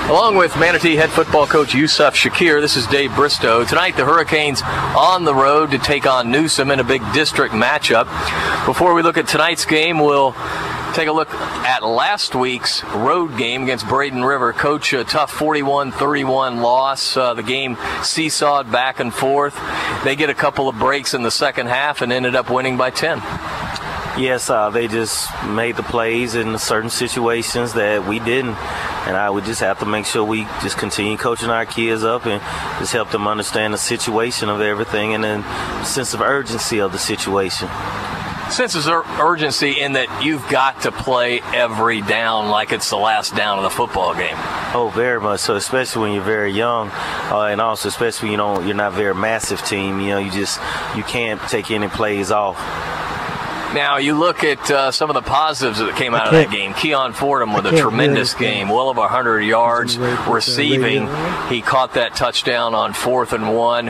Along with Manatee head football coach Yusuf Shakir, this is Dave Bristow. Tonight, the Hurricanes on the road to take on Newsome in a big district matchup. Before we look at tonight's game, we'll take a look at last week's road game against Braden River. Coach, a tough 41-31 loss. The game seesawed back and forth. They get a couple of breaks in the second half and ended up winning by 10. Yes, they just made the plays in certain situations that we didn't. And I would just have to make sure we just continue coaching our kids up and just help them understand the situation of everything and then the sense of urgency of the situation. Sense of urgency in that you've got to play every down like it's the last down of the football game. Oh, very much so, especially when you're very young, and also especially you're not a very massive team. You can't take any plays off. Now, you look at some of the positives that came out of that game. Keon Fordham with a tremendous game, well over 100 yards receiving. He caught that touchdown on 4th and 1,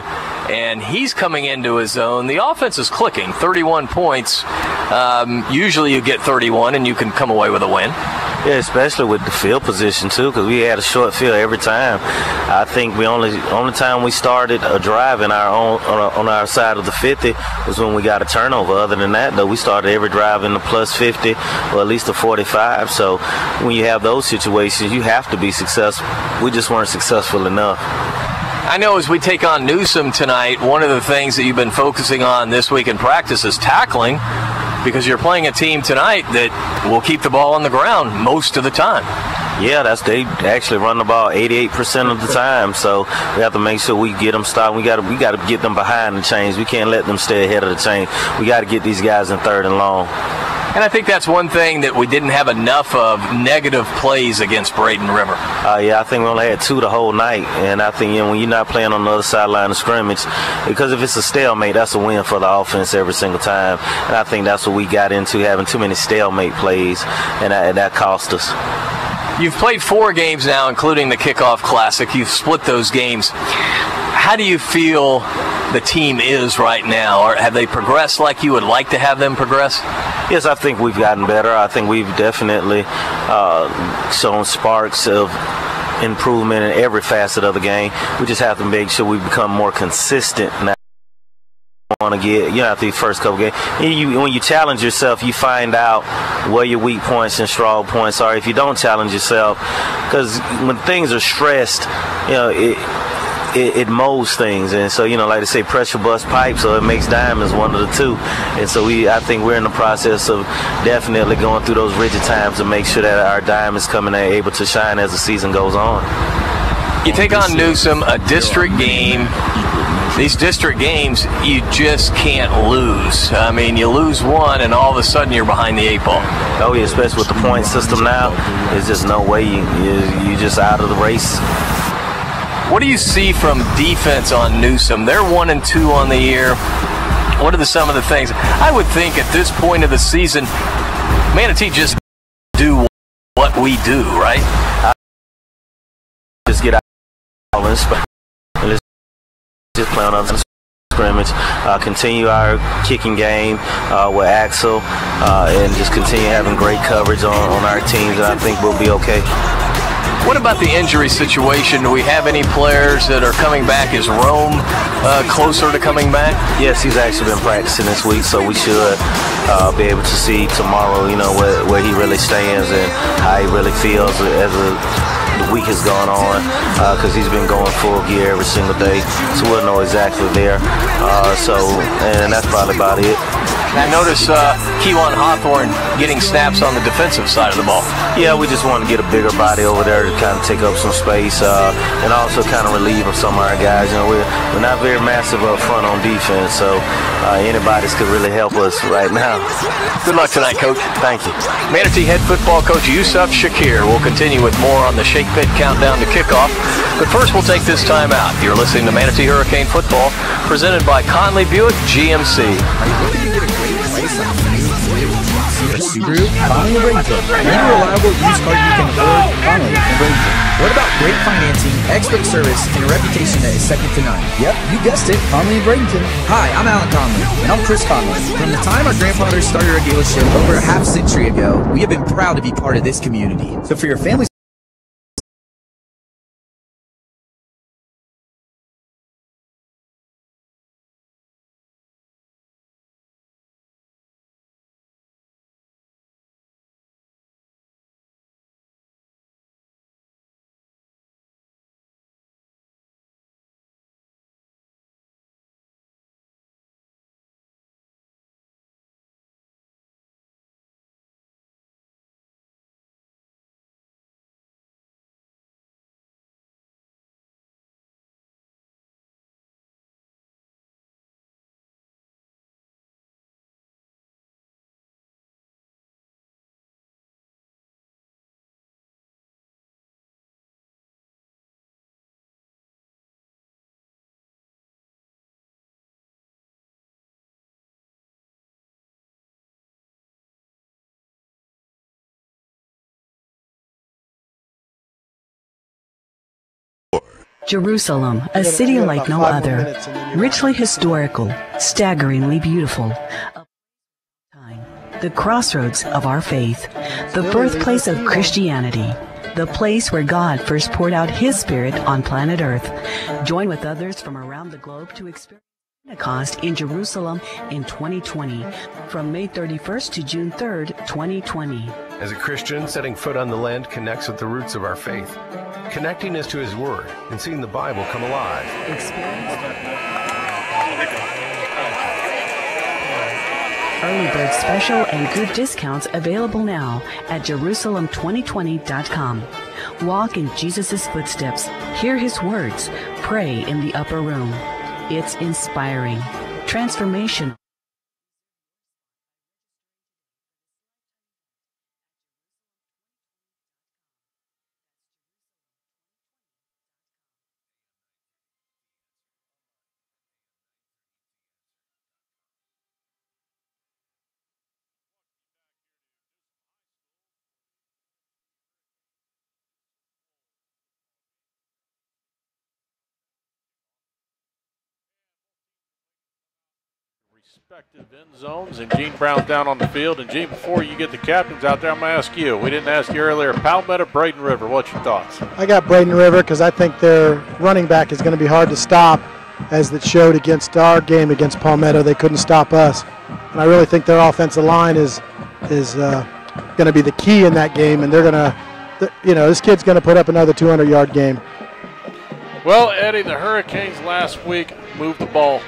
and he's coming into his own. The offense is clicking, 31 points. Usually you get 31 and you can come away with a win. Yeah, especially with the field position too, because we had a short field every time. I think only time we started a drive in our own on our side of the 50 was when we got a turnover. Other than that, though, we started every drive in the plus 50 or at least a 45. So when you have those situations, you have to be successful. We just weren't successful enough. I know as we take on Newsome tonight, one of the things that you've been focusing on this week in practice is tackling, because you're playing a team tonight that will keep the ball on the ground most of the time. Yeah, they actually run the ball 88% of the time, so we have to make sure we get them stopped. We got to get them behind the chains. We can't let them stay ahead of the chain. We got to get these guys in 3rd and long. And I think that's one thing that we didn't have enough of, negative plays against Braden River. Yeah, I think we only had 2 the whole night. And I think when you're not playing on the other sideline of scrimmage, because if it's a stalemate, that's a win for the offense every single time. And I think that's what we got into, having too many stalemate plays, and that cost us. You've played 4 games now, including the Kickoff Classic. You've split those games. How do you feel the team is right now? Or have they progressed like you would like to have them progress? Yes, I think we've gotten better. I think we've definitely shown sparks of improvement in every facet of the game. We just have to make sure we become more consistent now. After these first couple games, when you challenge yourself, you find out where your weak points and strong points are. If you don't challenge yourself, because when things are stressed, it molds things, and so like they say, pressure busts pipes, so it makes diamonds, one of the two. And so I think we're in the process of definitely going through those rigid times to make sure that our diamonds coming are able to shine as the season goes on. You take on Newsome, a district game. These district games, you just can't lose. I mean, you lose one, and all of a sudden you're behind the 8 ball. Oh yeah, especially with the point system now, there's just no way you're just out of the race. What do you see from defense on Newsome? They're 1-2 on the year. What are some of the things? I would think at this point of the season, Manatee just do what we do, right? Just get out and let's just play on the scrimmage. Continue our kicking game with Axel, and just continue having great coverage on our teams, and I think we'll be okay. What about the injury situation? Do we have any players that are coming back? Is Rome closer to coming back? Yes, he's actually been practicing this week, so we should be able to see tomorrow, where he really stands and how he really feels as the week has gone on, because he's been going full gear every single day, so we'll know exactly there. And that's probably about it. I notice Kewan Hawthorne getting snaps on the defensive side of the ball. Yeah, we just want to get a bigger body over there to kind of take up some space, and also kind of relieve some of our guys. We're not very massive up front on defense, so anybody's could really help us right now. Good luck tonight, Coach. Thank you. Manatee head football coach Yusuf Shakir will continue with more on the Shake Pit Countdown to Kickoff. But first, we'll take this time out. You're listening to Manatee Hurricane Football, presented by Conley Buick GMC. Subaru, Conley and Bradenton. Need a reliable used car you can afford? Conley and Bradenton. What about great financing, expert service, and a reputation that is second to none? Yep, you guessed it, Conley and Bradenton. Hi, I'm Alan Conley. And I'm Chris Conley. From the time our grandfathers started our dealership over a half-century ago, we have been proud to be part of this community. So for your family Jerusalem, a city like no other, richly historical, staggeringly beautiful. The crossroads of our faith, the birthplace of Christianity, the place where God first poured out His Spirit on planet Earth. Join with others from around the globe to experience Pentecost in Jerusalem in 2020, from May 31st to June 3rd, 2020. As a Christian, setting foot on the land connects with the roots of our faith. Connecting us to His Word and seeing the Bible come alive. Early bird special and good discounts available now at Jerusalem2020.com. Walk in Jesus' footsteps, hear His words, pray in the upper room. It's inspiring, transformational. Respective end zones, and Gene Brown's down on the field. And Gene, before you get the captains out there, I'm going to ask you. We didn't ask you earlier. Palmetto, Braden River, what's your thoughts? I got Braden River because I think their running back is going to be hard to stop, as it showed against our game against Palmetto. They couldn't stop us. And I really think their offensive line is going to be the key in that game, and they're going to, this kid's going to put up another 200-yard game. Well, Eddie, the Hurricanes last week moved the ball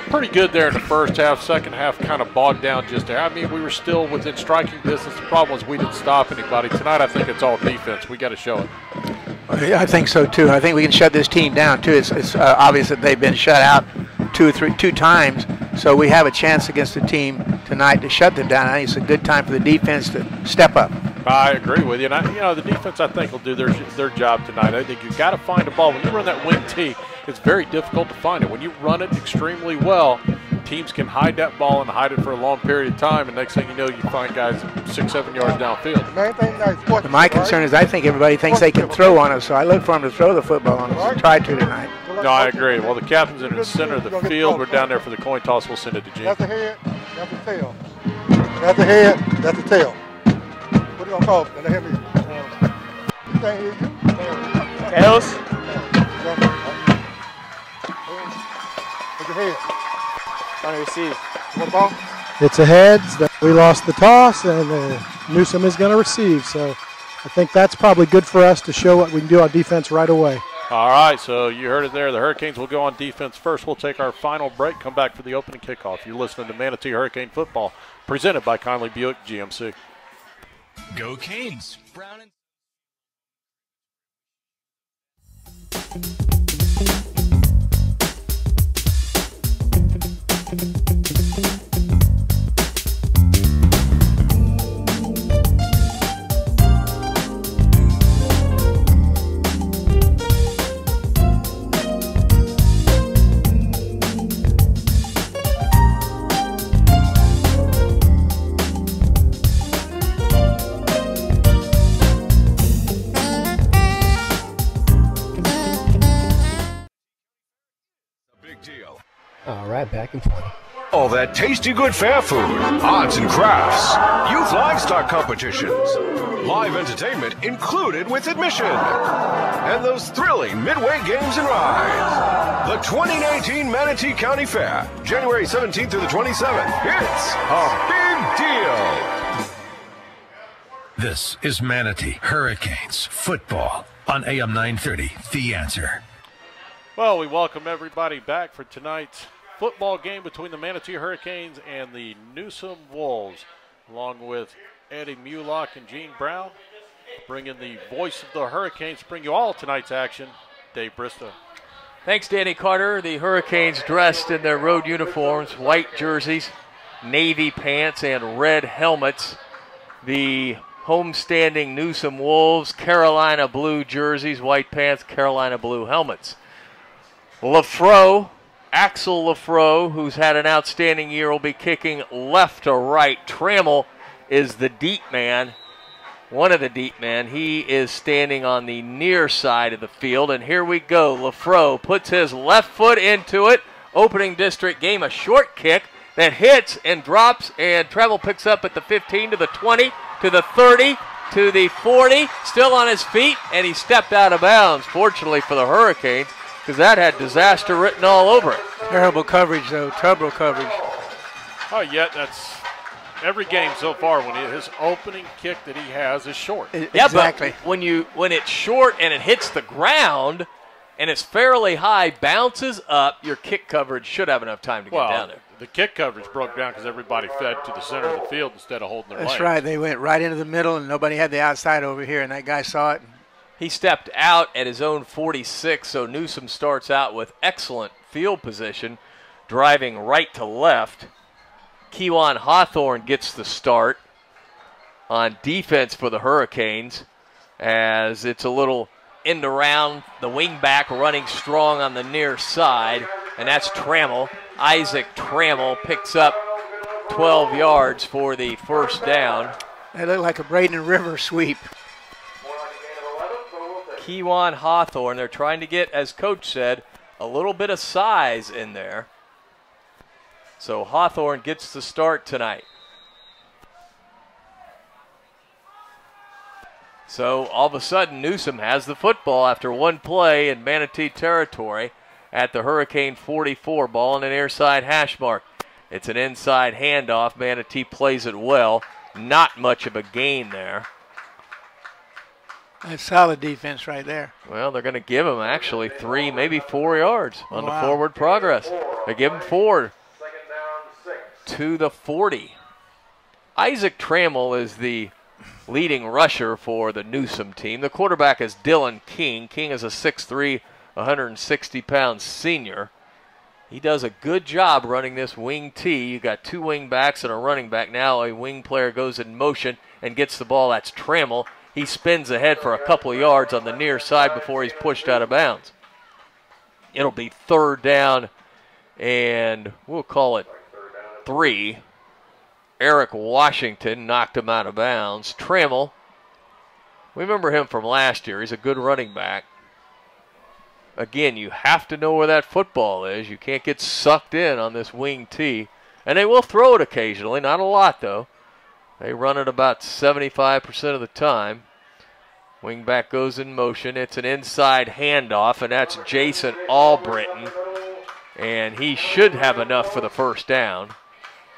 pretty good there in the first half. Second half kind of bogged down just there. I mean, we were still within striking distance. The problem was we didn't stop anybody. Tonight I think it's all defense. We got to show it. I think so, too. I think we can shut this team down, too. It's obvious that they've been shut out two times, so we have a chance against the team tonight to shut them down. I think it's a good time for the defense to step up. I agree with you. And, the defense, I think, will do their job tonight. I think you've got to find a ball. When you run that wing tee, it's very difficult to find it. When you run it extremely well, teams can hide that ball and hide it for a long period of time, and next thing you know, you find guys 6-7 yards downfield. My concern is I think everybody thinks they can throw on us, so I look for them to throw the football on us. Try to tonight. No, I agree. Well, the captain's in the center of the field. We're down there for the coin toss. We'll send it to Gene. That's the head, that's the tail. That's the head, that's the tail. What are you going to call it? Let me. You can't hear you. Tails? What's your head? Trying to receive. What ball? It's a heads. We lost the toss, and Newsome is going to receive. So I think that's probably good for us to show what we can do on defense right away. All right, so you heard it there. The Hurricanes will go on defense first. We'll take our final break, come back for the opening kickoff. You're listening to Manatee Hurricane Football, presented by Conley Buick GMC. Go Canes! Brown and back and forth. All that tasty good fair food, arts and crafts, youth livestock competitions, live entertainment included with admission, and those thrilling midway games and rides. The 2019 Manatee County Fair, January 17th through the 27th. It's a big deal. This is Manatee Hurricanes Football on AM 930, The Answer. Well, we welcome everybody back for tonight's football game between the Manatee Hurricanes and the Newsome Wolves, along with Eddie Mulock and Gene Brown, bringing the voice of the Hurricanes, bring you all tonight's action. Dave Bristow. Thanks, Danny Carter. The Hurricanes dressed in their road uniforms, white jerseys, navy pants, and red helmets. The homestanding Newsome Wolves, Carolina blue jerseys, white pants, Carolina blue helmets. Axel Lafro, who's had an outstanding year, will be kicking left to right. Trammell is the deep man. one of the deep men. He is standing on the near side of the field, and here we go. Lafro puts his left foot into it. Opening district game, a short kick that hits and drops, and Travel picks up at the 15 to the 20 to the 30 to the 40, still on his feet, and he stepped out of bounds, fortunately for the Hurricanes, because that had disaster written all over it. Terrible coverage, though. Terrible coverage. Oh, yeah, that's every game so far when his opening kick that he has is short. Yeah, exactly. But when it's short and it hits the ground and it's fairly high, bounces up, your kick coverage should have enough time to get down there. The kick coverage broke down because everybody fed to the center of the field instead of holding their That's legs. right. They went right into the middle, and nobody had the outside over here, and that guy saw it. He stepped out at his own 46, so Newsome starts out with excellent field position, driving right to left. Keewan Hawthorne gets the start on defense for the Hurricanes, as it's a little end around, the wingback running strong on the near side, and that's Trammell. Isaac Trammell picks up 12 yards for the first down. They look like a Braden River sweep. Keewan Hawthorne, they're trying to get, as Coach said, a little bit of size in there. So Hawthorne gets the start tonight. So all of a sudden, Newsome has the football after one play in Manatee territory at the Hurricane 44, ball on an near side hash mark. It's an inside handoff. Manatee plays it well. Not much of a gain there. That's solid defense right there. Well, they're going to give him actually 3, maybe 4 yards on the forward progress. They give him 4 to the 40. Isaac Trammell is the leading rusher for the Newsome team. The quarterback is Dylan King. King is a 6'3", 160-pound senior. He does a good job running this wing T. You got 2 wing backs and a running back. Now a wing player goes in motion and gets the ball. That's Trammell. He spins ahead for a couple of yards on the near side before he's pushed out of bounds. It'll be 3rd down, and we'll call it 3. Eric Washington knocked him out of bounds. Trammell, we remember him from last year. He's a good running back. Again, you have to know where that football is. You can't get sucked in on this wing T. And they will throw it occasionally, not a lot though. They run it about 75% of the time. Wingback goes in motion. It's an inside handoff, and that's Jason Albritton. And he should have enough for the first down.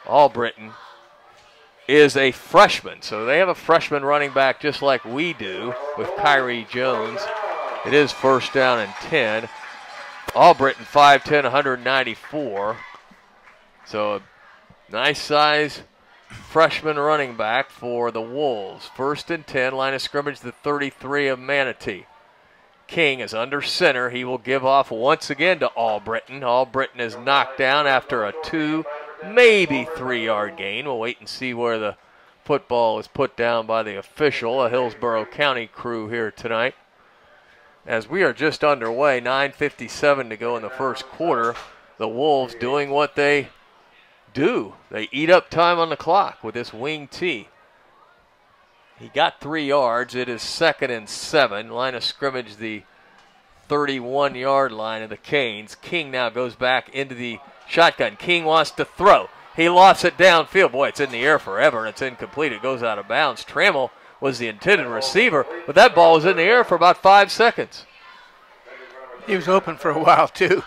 Albritton is a freshman, so they have a freshman running back just like we do with Kyrie Jones. It is 1st down and 10. Albritton, 5'10", 194. So a nice size freshman running back for the Wolves. 1st and 10, line of scrimmage, the 33 of Manatee. King is under center. He will give off once again to Albritton. Albritton is knocked down after a 2, maybe 3-yard gain. We'll wait and see where the football is put down by the official, a Hillsborough County crew here tonight. As we are just underway, 9:57 to go in the first quarter. The Wolves doing what they do. They eat up time on the clock with this wing T. He got 3 yards. It is 2nd and 7. Line of scrimmage, the 31-yard line of the Canes. King now goes back into the shotgun. King wants to throw. He lofts it downfield. Boy, it's in the air forever, and it's incomplete. It goes out of bounds. Trammell was the intended receiver, but that ball was in the air for about 5 seconds. He was open for a while, too.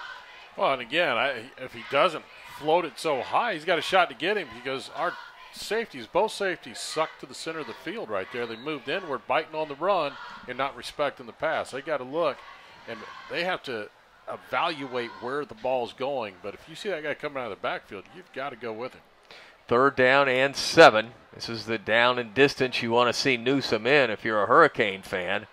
Well, and again, if he doesn't float it so high, he's got a shot to get him because our safeties, both safeties, sucked to the center of the field right there. They moved inward, biting on the run and not respecting the pass. They got to look, and they have to evaluate where the ball's going. But if you see that guy coming out of the backfield, you've got to go with him. 3rd down and 7. This is the down and distance you want to see Newsome in if you're a Hurricane fan.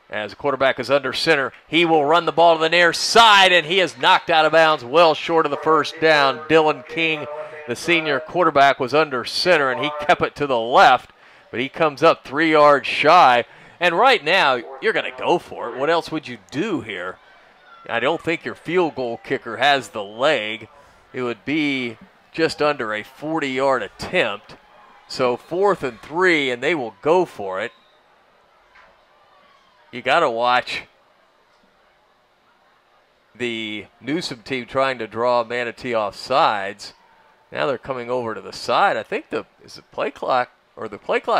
As the quarterback is under center, he will run the ball to the near side, and he is knocked out of bounds well short of the first down. Dylan King, the senior quarterback, was under center, and he kept it to the left, but he comes up 3 yards shy. And right now, you're going to go for it. What else would you do here? I don't think your field goal kicker has the leg. It would be just under a 40-yard attempt. So 4th and 3, and they will go for it. You got to watch the Newsome team trying to draw Manatee off sides. Now they're coming over to the side. I think the play clock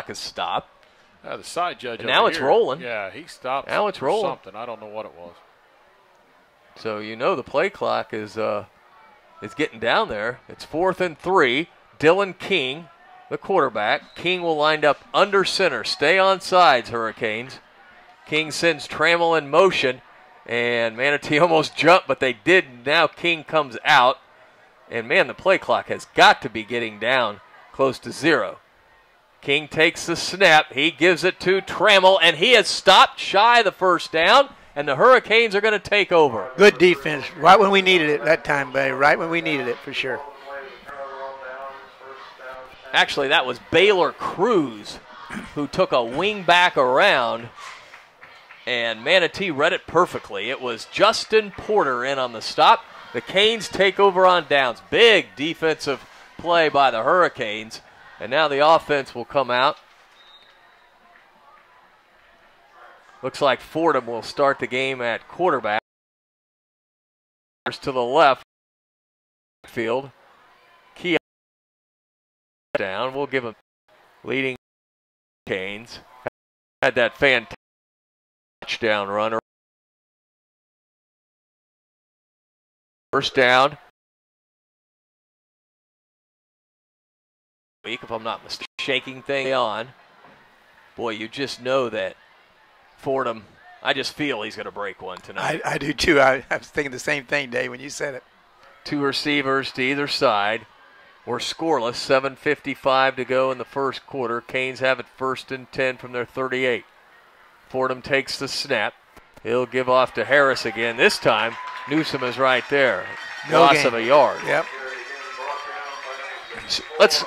is stopped. The side judge. And now it's here, rolling. Yeah, he stopped. Now it's rolling. Something. I don't know what it was. So you know the play clock is getting down there. It's 4th and 3. Dylan King, the quarterback. King will line up under center. Stay on sides, Hurricanes. King sends Trammell in motion, and Manatee almost jumped, but they did. Now King comes out, and man, the play clock has got to be getting down close to 0. King takes the snap. He gives it to Trammell, and he has stopped shy of the first down, and the Hurricanes are going to take over. Good defense, right when we needed it that time, buddy. Right when we needed it, for sure. Actually, that was Baylor Cruz who took a wing back around, and Manatee read it perfectly. It was Justin Porter in on the stop. The Canes take over on downs. Big defensive play by the Hurricanes. And now the offense will come out. Looks like Fordham will start the game at quarterback. To the left field. Keon down. We'll give him leading Canes. Had that fantastic touchdown runner. First down. If I'm not mistaken, shaking thing on. Boy, you just know that Fordham, I just feel he's going to break one tonight. I do too. I was thinking the same thing, Dave, when you said it. 2 receivers to either side. We're scoreless, 7:55 to go in the first quarter. Canes have it 1st and 10 from their 38. Fordham takes the snap. He'll give off to Harris again. This time, Newsome is right there. Loss of a yard. Yep. Let's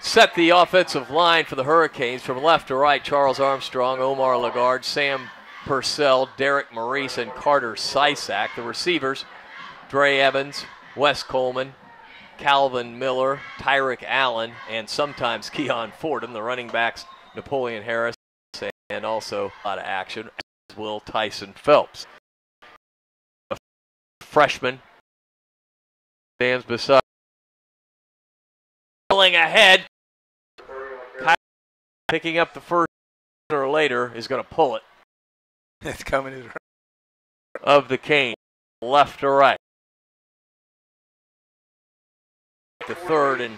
set the offensive line for the Hurricanes from left to right. Charles Armstrong, Omar Lagarde, Sam Purcell, Derek Maurice, and Carter Sysak. The receivers, Dre Evans, Wes Coleman, Calvin Miller, Tyrick Allen, and sometimes Keon Fordham. The running backs, Napoleon Harris, and also a lot of action, as will Tyson Phelps. A freshman stands beside, pulling ahead. Picking up the first or later is going to pull it. It's coming of the Canes, left to right. The 3rd and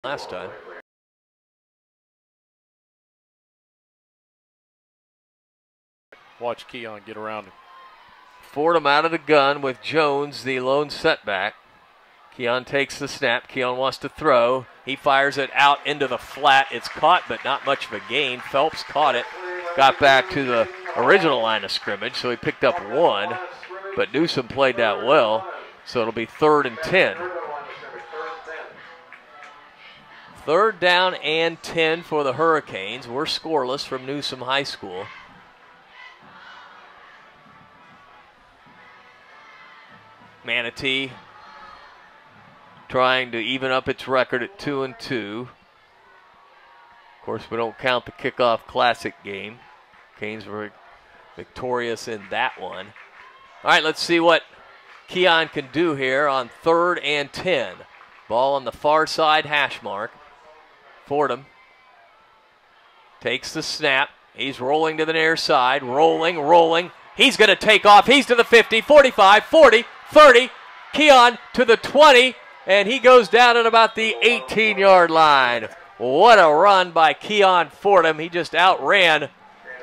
last time. Watch Keon get around him. Fordham out of the gun with Jones, the lone setback. Keon takes the snap. Keon wants to throw. He fires it out into the flat. It's caught, but not much of a gain. Phelps caught it, got back to the original line of scrimmage, so he picked up 1. But Newsome played that well, so it'll be 3rd and 10. 3rd down and 10 for the Hurricanes. We're scoreless from Newsome High School. Manatee trying to even up its record at 2-2. Of course, we don't count the kickoff classic game. Canes were victorious in that one. All right, let's see what Keon can do here on 3rd and 10. Ball on the far side hash mark. Fordham takes the snap. He's rolling to the near side. Rolling. He's going to take off. He's to the 50, 45, 40, 30. Keon to the 20. And he goes down at about the 18-yard line. What a run by Keon Fordham. He just outran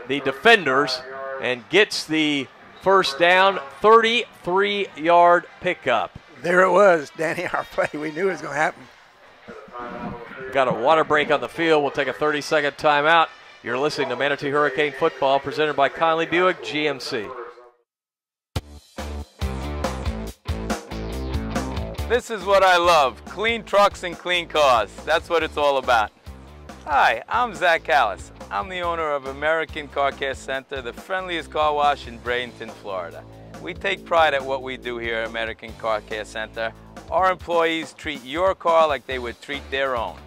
the defenders and gets the first down, 33-yard pickup. There it was, Danny, our play. We knew it was going to happen. Got a water break on the field. We'll take a 30-second timeout. You're listening to Manatee Hurricane Football, presented by Conley Buick GMC. This is what I love, clean trucks and clean cars. That's what it's all about. Hi, I'm Zach Callis. I'm the owner of American Car Care Center, the friendliest car wash in Bradenton, Florida. We take pride at what we do here at American Car Care Center. Our employees treat your car like they would treat their own.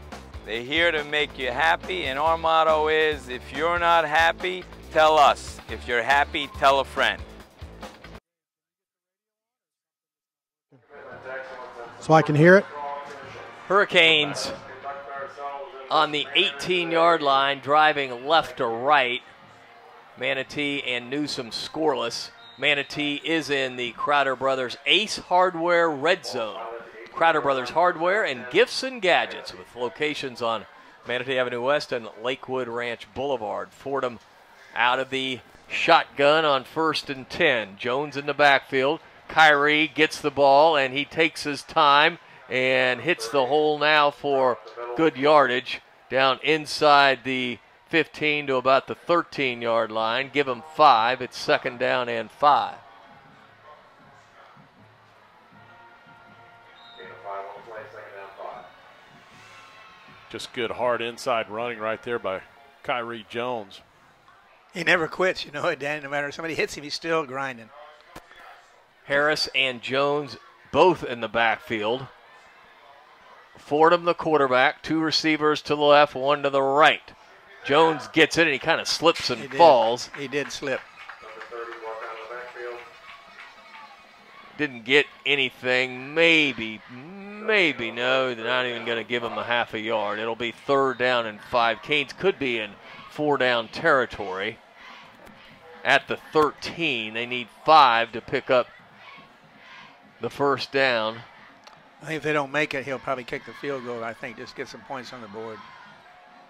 They're here to make you happy, and our motto is, if you're not happy, tell us. If you're happy, tell a friend. So I can hear it. Hurricanes on the 18-yard line, driving left to right. Manatee and Newsome scoreless. Manatee is in the Crowder Brothers Ace Hardware Red Zone. Crowder Brothers Hardware and Gifts and Gadgets with locations on Manatee Avenue West and Lakewood Ranch Boulevard. Fordham out of the shotgun on 1st and 10. Jones in the backfield. Kyrie gets the ball and he takes his time and hits the hole now for good yardage down inside the 15 to about the 13-yard line. Give him 5. It's 2nd down and 5. Just good hard inside running right there by Kyrie Jones. He never quits, you know it, Dan. No matter if somebody hits him, he's still grinding. Harris and Jones both in the backfield. Fordham, the quarterback, 2 receivers to the left, 1 to the right. Jones gets it, and he kind of slips and falls. He did slip. Didn't get anything, maybe no. They're not even going to give him a half a yard. It'll be 3rd down and 5. Canes could be in 4-down territory. At the 13, they need 5 to pick up the 1st down. I think if they don't make it, he'll probably kick the field goal, I think, just get some points on the board.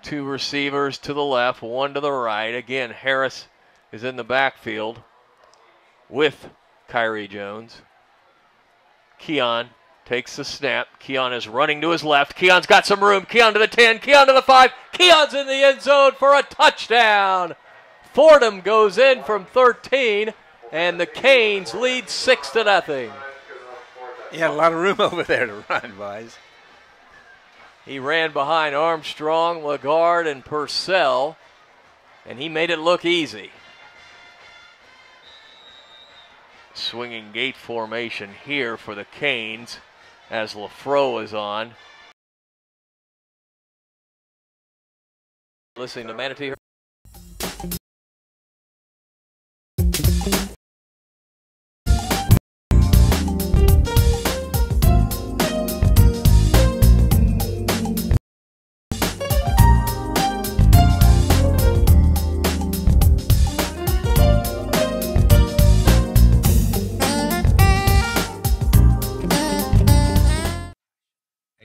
2 receivers to the left, 1 to the right. Again, Harris is in the backfield with Kyrie Jones. Keon takes the snap. Keon is running to his left. Keon's got some room. Keon to the 10. Keon to the 5. Keon's in the end zone for a touchdown. Fordham goes in from 13, and the Canes lead 6-0. He had a lot of room over there to run, boys. He ran behind Armstrong, Lagarde, and Purcell, and he made it look easy. Swinging gate formation here for the Canes as LaFro is on. Listening to Manatee.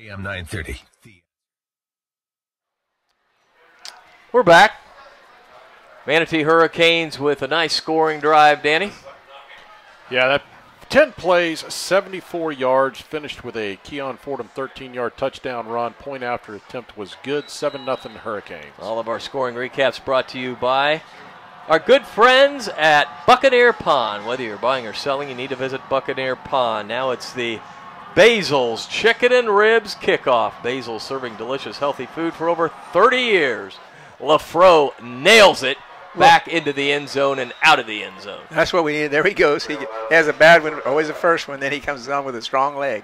AM 930. We're back. Manatee Hurricanes with a nice scoring drive, Danny. Yeah, that 10 plays, 74 yards, finished with a Keon Fordham 13-yard touchdown run. Point after attempt was good, 7-0 Hurricanes. All of our scoring recaps brought to you by our good friends at Buccaneer Pond. Whether you're buying or selling, you need to visit Buccaneer Pond. Now it's the Basil's Chicken and Ribs Kickoff. Basil's serving delicious, healthy food for over 30 years. LaFro nails it back into the end zone and out of the end zone. That's what we need. There he goes. He has a bad one, always the first one, then he comes on with a strong leg.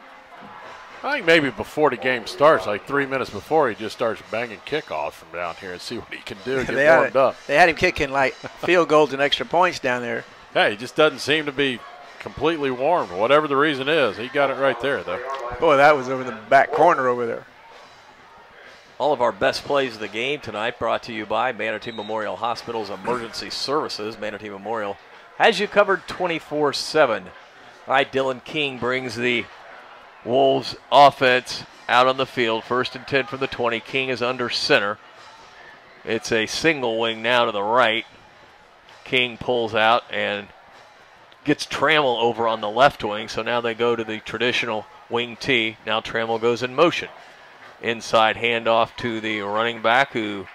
I think maybe before the game starts, like 3 minutes before, he just starts banging kickoffs from down here and see what he can do, get warmed up. They had him kicking like field goals and extra points down there. Yeah, he just doesn't seem to be completely warmed, whatever the reason is. He got it right there, though. Boy, that was over the back corner over there. All of our best plays of the game tonight brought to you by Manatee Memorial Hospital's Emergency Services. Manatee Memorial has you covered 24/7. All right, Dylan King brings the Wolves offense out on the field. 1st and 10 from the 20. King is under center. It's a single wing now to the right. King pulls out and gets Trammell over on the left wing, so now they go to the traditional wing T. Now Trammell goes in motion. Inside handoff to the running back, who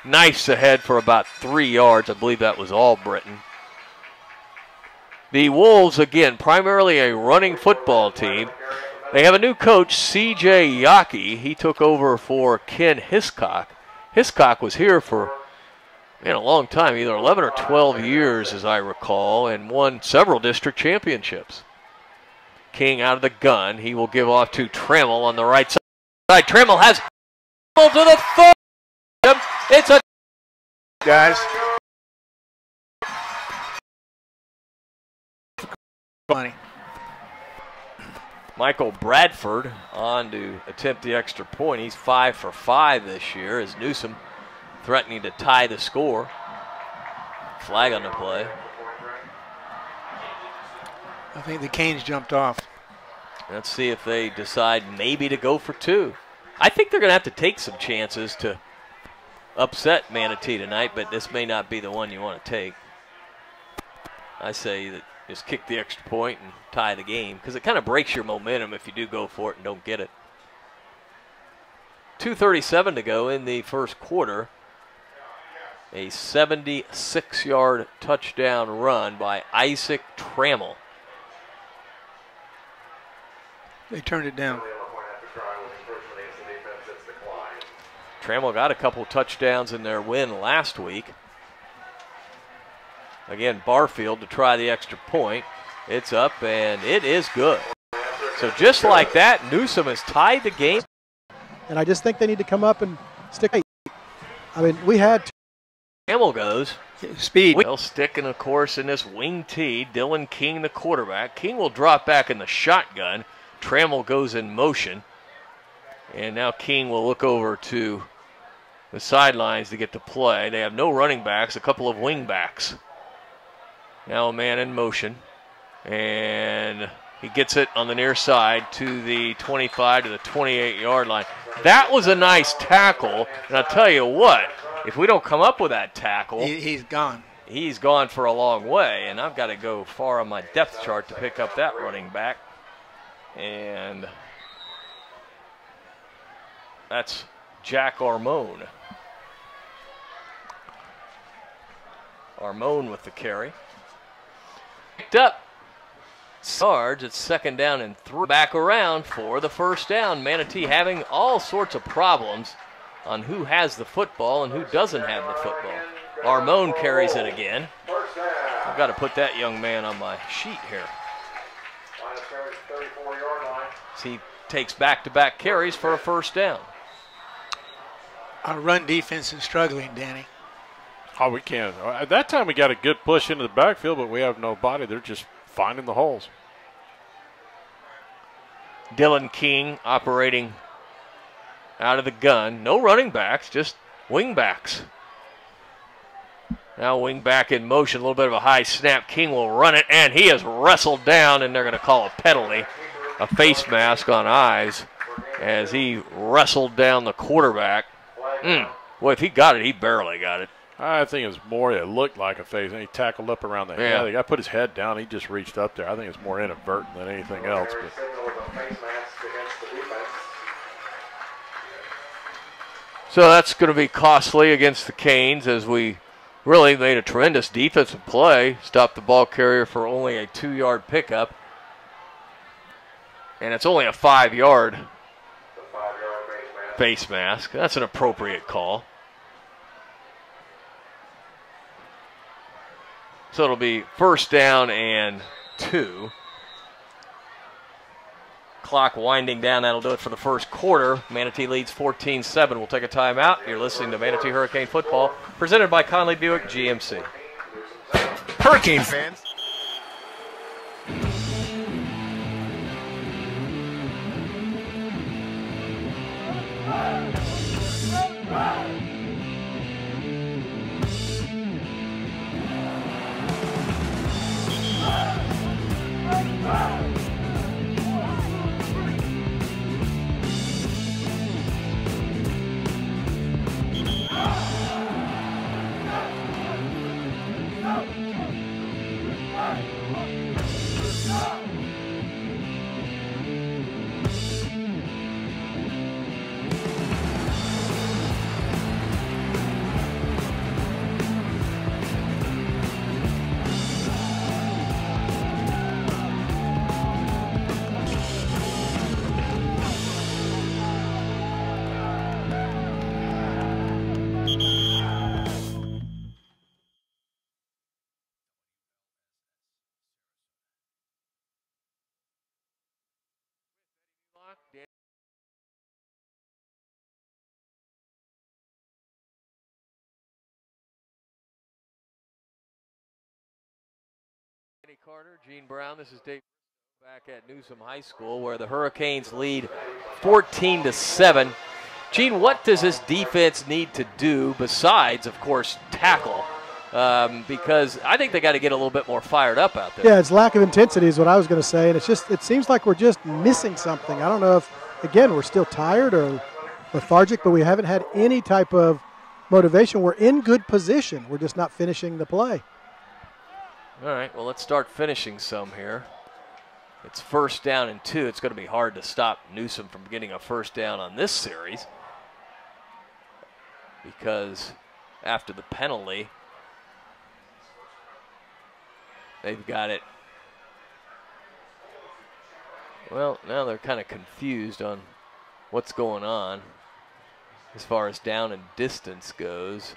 knifes ahead for about 3 yards. I believe that was all Britton. The Wolves, again, primarily a running football team. They have a new coach, C.J. Yockey. He took over for Ken Hiscock. Hiscock was here for a long time, either 11 or 12 years, as I recall, and won several district championships. King out of the gun. He will give off to Trammell on the right side. Trammell has To the third. It's a guys. Funny. Michael Bradford on to attempt the extra point. He's 5 for 5 this year as Newsome threatening to tie the score. Flag on the play. I think the Canes jumped off. Let's see if they decide maybe to go for 2. I think they're going to have to take some chances to upset Manatee tonight, but this may not be the one you want to take. I say that just kick the extra point and tie the game because it kind of breaks your momentum if you do go for it and don't get it. 2:37 to go in the first quarter. A 76-yard touchdown run by Isaac Trammell. They turned it down. Trammell got a couple touchdowns in their win last week. Again, Barfield to try the extra point. It's up, and it is good. So just like that, Newsome has tied the game. And I just think they need to come up and stick. I mean, we had Trammell goes. Speed. They'll stick, and of course, in this wing tee, Dylan King, the quarterback. King will drop back in the shotgun. Trammell goes in motion. And now King will look over to the sidelines to get the play. They have no running backs, a couple of wing backs. Now a man in motion. And he gets it on the near side to the 25 to the 28-yard line. That was a nice tackle. And I'll tell you what, if we don't come up with that tackle, he's gone. He's gone for a long way. And I've got to go far on my depth chart to pick up that running back. And that's Jack Armone. Armone with the carry. Picked up yards. It's second down and 3. Back around for the first down. Manatee having all sorts of problems on who has the football and who doesn't have the football. Armone carries it again. I've got to put that young man on my sheet here. He takes back-to-back carries for a first down. Our run defense is struggling, Danny. Oh, we can. At that time, we got a good push into the backfield, but we have no body. They're just finding the holes. Dylan King operating out of the gun. No running backs, just wing backs. Now wing back in motion, a little bit of a high snap. King will run it, and he is wrestled down, and they're going to call a penalty. A face mask on eyes as he wrestled down the quarterback. Well, if he got it, he barely got it. I think it's more, it looked like a face, and he tackled up around the head. The guy put his head down, he just reached up there. I think it's more inadvertent than anything else. But. So that's going to be costly against the Canes as we really made a tremendous defensive play. Stopped the ball carrier for only a 2-yard pickup. And it's only a 5-yard face mask. That's an appropriate call. So it'll be first down and 2. Clock winding down. That'll do it for the first quarter. Manatee leads 14-7. We'll take a timeout. You're listening to Manatee Hurricane Football, presented by Conley Buick GMC. Hurricane fans. Carter, Gene Brown, this is Dave back at Newsome High School where the Hurricanes lead 14-7. Gene, what does this defense need to do besides, of course, tackle? Because I think they got to get a little bit more fired up out there. Yeah, it's lack of intensity is what I was going to say, and it seems like we're just missing something. I don't know if, again, we're still tired or lethargic, but we haven't had any type of motivation. We're in good position. We're just not finishing the play. All right, well, let's start finishing some here. It's 1st down and 2. It's going to be hard to stop Newsome from getting a 1st down on this series because after the penalty, they've got it. Well, now they're kind of confused on what's going on as far as down and distance goes.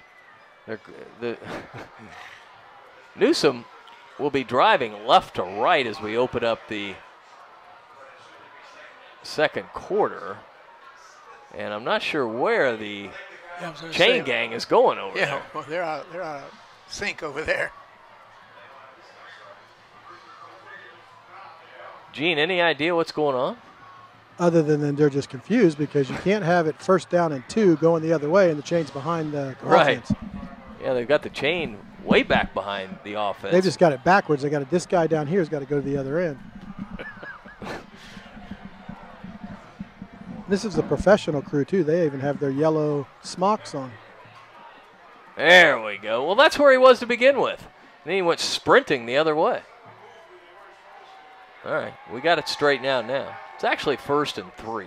Newsome will be driving left to right as we open up the second quarter. And I'm not sure where the chain gang is going over there. Yeah, well, they're out of sync over there. Gene, any idea what's going on? Other than they're just confused because you can't have it 1st down and 2 going the other way and the chain's behind the offense. Yeah, they've got the chain way back behind the offense. They've just got it backwards. They got this guy down here has got to go to the other end. This is a professional crew, too. They even have their yellow smocks on. There we go. Well, that's where he was to begin with. And then he went sprinting the other way. All right, we got it straightened out now. It's actually 1st and 3.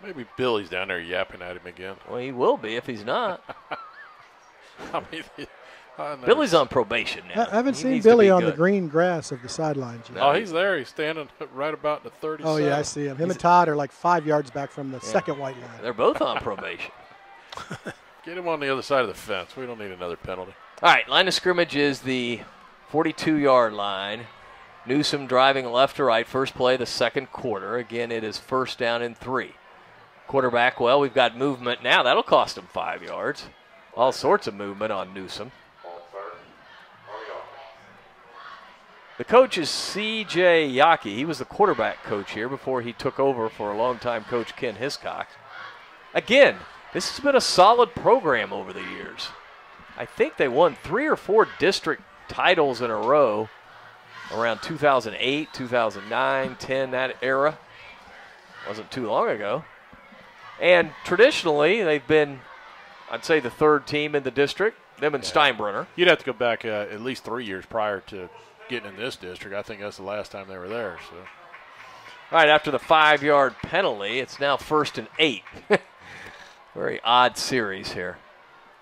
Maybe Billy's down there yapping at him again. Well, he will be if he's not. I mean, Billy's on probation now. I haven't seen Billy on the green grass of the sidelines yet. Oh, he's there. He's standing right about the 37. Oh, yeah, I see him. Him and Todd are like 5 yards back from the second white line. They're both on probation. Get him on the other side of the fence. We don't need another penalty. All right, line of scrimmage is the 42-yard line. Newsome driving left to right, first play of the second quarter. Again, it is 1st down and 3. Quarterback, well, we've got movement now. That'll cost him 5 yards. All sorts of movement on Newsome. The coach is C.J. Yaki. He was the quarterback coach here before he took over for a longtime coach Ken Hiscox. Again, this has been a solid program over the years. I think they won 3 or 4 district titles in a row around 2008, 2009, 10, that era. Wasn't too long ago. And traditionally, they've been, I'd say, the 3rd team in the district, them and Steinbrenner. You'd have to go back at least 3 years prior to getting in this district. I think that's the last time they were there. So, all right, after the 5-yard penalty, it's now 1st and 8. Very odd series here.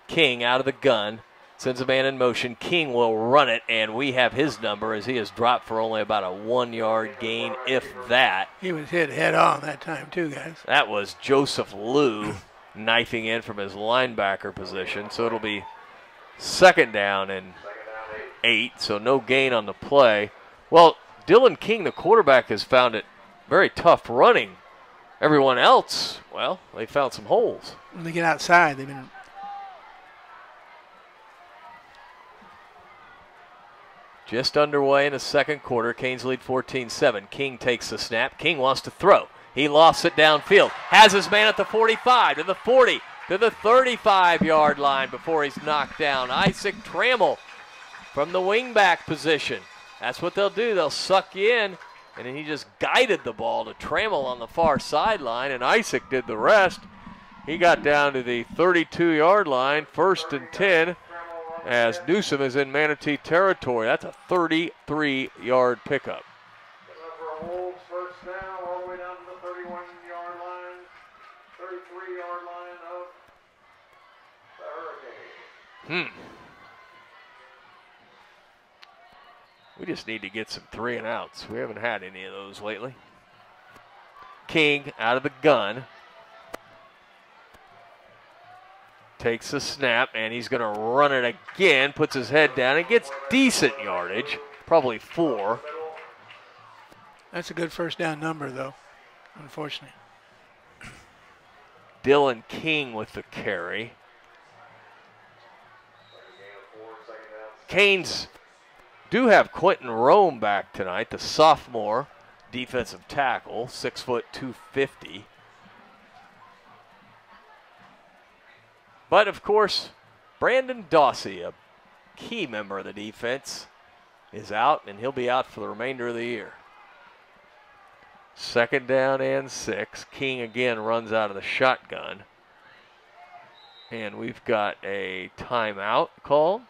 King out of the gun, sends a man in motion. King will run it, and we have his number as he has dropped for only about a 1-yard gain, if that. He was hit head on that time too, guys. That was Joseph Liu knifing in from his linebacker position. So it'll be 2nd down and 8, so no gain on the play. Well, Dylan King, the quarterback, has found it very tough running. Everyone else, well, they found some holes. When they get outside, they've been. Just underway in the second quarter. Canes lead 14-7. King takes the snap. King wants to throw. He lost it downfield. Has his man at the 45, to the 40, to the 35-yard line before he's knocked down. Isaac Trammell from the wingback position. That's what they'll do. They'll suck you in. And then he just guided the ball to Trammell on the far sideline, and Isaac did the rest. He got down to the 32-yard line, 1st and 10, as Newsome is in Manatee territory. That's a 33-yard pickup. First down, all the way down to the 31-yard line, 33-yard line of the Hurricanes. We just need to get some 3 and outs. We haven't had any of those lately. King out of the gun. Takes the snap, and he's going to run it again. Puts his head down and gets decent yardage. Probably 4. That's a good 1st down number, though, unfortunately. Dylan King with the carry. Canes Do have Quentin Rome back tonight, the sophomore defensive tackle, 6 foot 250. But of course, Brandon Dawsey, a key member of the defense, is out, and he'll be out for the remainder of the year. 2nd down and 6. King again runs out of the shotgun. And we've got a timeout call.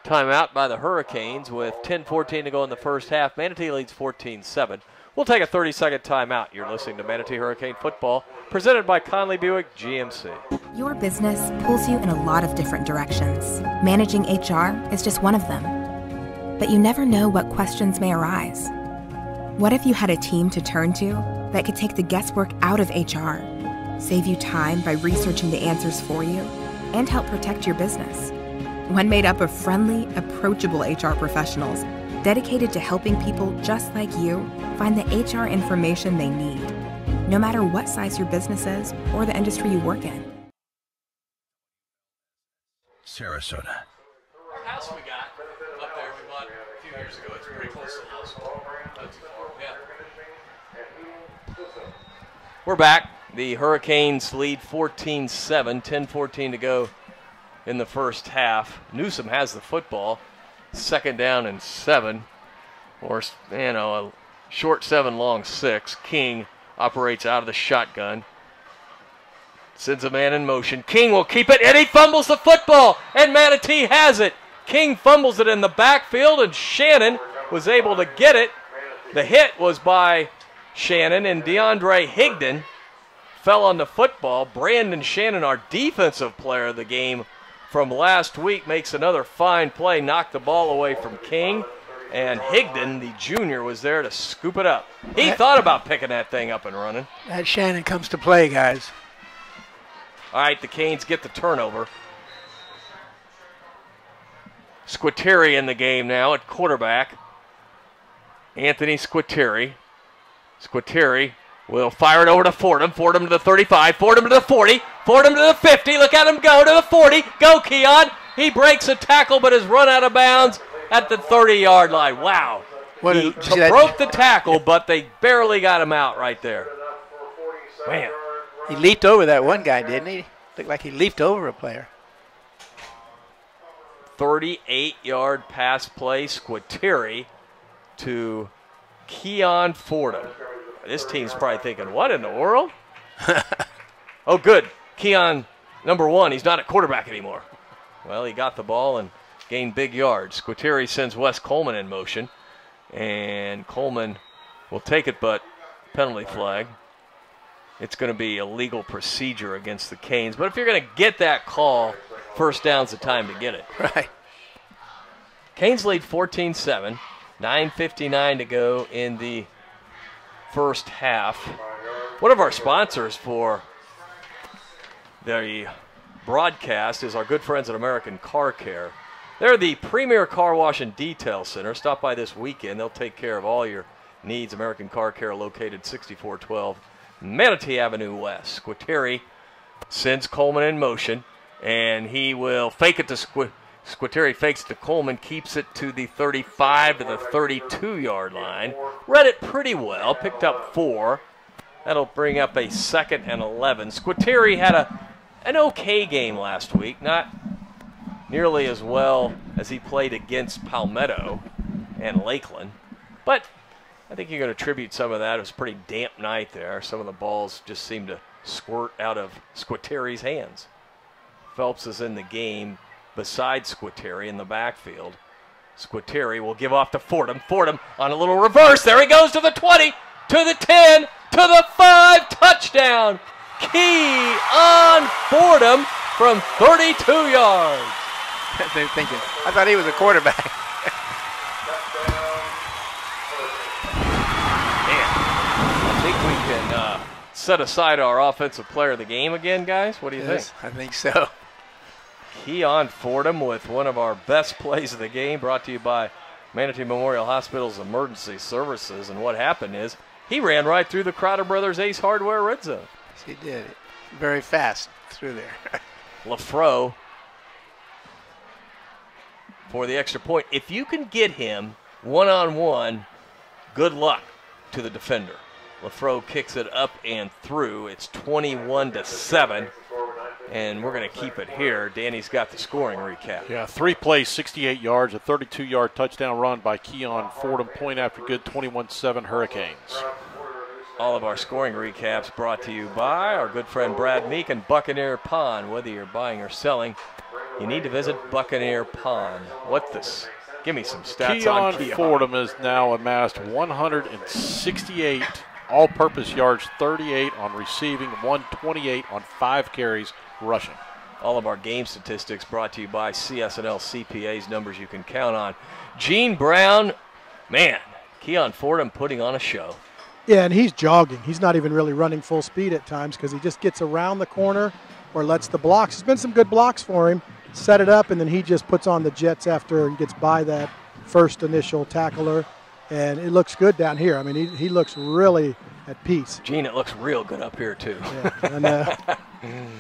Timeout by the Hurricanes with 10:14 to go in the first half. Manatee leads 14-7. We'll take a 30-second timeout. You're listening to Manatee Hurricane Football, presented by Conley Buick GMC. Your business pulls you in a lot of different directions. Managing HR is just one of them. But you never know what questions may arise. What if you had a team to turn to that could take the guesswork out of HR, save you time by researching the answers for you, and help protect your business? One made up of friendly, approachable HR professionals dedicated to helping people just like you find the HR information they need, no matter what size your business is or the industry you work in. Sarasota. Our house we got up there, we bought a few years ago. It's pretty close to the house. Not too far. Yeah. We're back. The Hurricanes lead 14-7, 10:14 to go in the first half. Newsome has the football. 2nd down and 7. Or, a short 7, long 6. King operates out of the shotgun. Sends a man in motion. King will keep it, and he fumbles the football, and Manatee has it. King fumbles it in the backfield, and Shannon was able to get it. The hit was by Shannon, and DeAndre Higdon fell on the football. Brandon Shannon, our defensive player of the game from last week, makes another fine play, knocked the ball away from King, and Higdon, the junior, was there to scoop it up. He thought about picking that thing up and running. That Shannon comes to play, guys. All right, the Canes get the turnover. Squitieri in the game now at quarterback. Anthony Squitieri. Squitieri will fire it over to Fordham. Fordham to the 35. Fordham to the 40. Fordham to the 50. Look at him go to the 40. Go, Keon. He breaks a tackle but is run out of bounds at the 30-yard line. Wow. He broke the tackle, but they barely got him out right there. Man. He leaped over that one guy, didn't he? Looked like he leaped over a player. 38-yard pass play. Squitieri to Keon Fordham. This team's probably thinking, what in the world? Oh, good. Keon, number 1, he's not at quarterback anymore. Well, he got the ball and gained big yards. Squitieri sends Wes Coleman in motion, and Coleman will take it, but penalty flag. It's going to be a legal procedure against the Canes. But if you're going to get that call, first down's the time to get it. Right. Canes lead 14-7. 9:59 to go in the first half. One of our sponsors for the broadcast is our good friends at American Car Care. They're the premier car wash and detail center. Stop by this weekend. They'll take care of all your needs. American Car Care located 6412 Manatee Avenue West. Squitieri sends Coleman in motion, and he will fake it to Squitieri fakes it to Coleman, keeps it to the 35 to the 32-yard line. Read it pretty well, picked up 4. That'll bring up a 2nd and 11. Squitieri had an okay game last week, not nearly as well as he played against Palmetto and Lakeland, but I think you're going to attribute some of that. It was a pretty damp night there. Some of the balls just seemed to squirt out of Squitieri's hands. Phelps is in the game beside Squitieri in the backfield. Squitieri will give off to Fordham. Fordham on a little reverse. There he goes to the 20, to the 10, to the 5. Touchdown. Key on Fordham from 32 yards. They're thinking, I thought he was a quarterback. Set aside our offensive player of the game again, guys? What do you think? I think so. Keon Fordham with one of our best plays of the game, brought to you by Manatee Memorial Hospital's Emergency Services. And what happened is he ran right through the Crowder Brothers Ace Hardware red zone. Yes, he did. Very fast through there. LaFro for the extra point. If you can get him one-on-one, good luck to the defender. LaFro kicks it up and through. It's 21-7, and we're going to keep it here. Danny's got the scoring recap. Yeah, 3 plays, 68 yards, a 32-yard touchdown run by Keon Fordham. Point after good, 21-7 Hurricanes. All of our scoring recaps brought to you by our good friend Brad Meek and Buccaneer Pond. Whether you're buying or selling, you need to visit Buccaneer Pond. What's this? Give me some stats on Keon. Fordham has now amassed 168 all-purpose yards, 38 on receiving, 128 on 5 carries rushing. All of our game statistics brought to you by CS&L CPAs, numbers you can count on. Gene Brown, man, Keon Fordham putting on a show. Yeah, and he's jogging. He's not even really running full speed at times because he just gets around the corner or lets the blocks. There's been some good blocks for him. Set it up, and then he just puts on the jets after and gets by that first initial tackler. And it looks good down here. I mean, he looks really at peace. Gene, it looks real good up here, too. Yeah, and,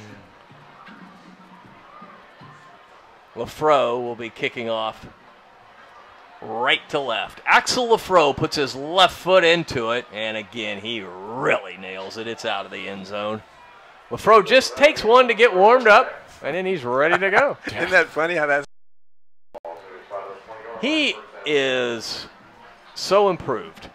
LaFro will be kicking off right to left. Axel LaFro puts his left foot into it, and again, he really nails it. It's out of the end zone. LaFro just takes one to get warmed up, and then he's ready to go. Isn't that funny how that's... He is so improved.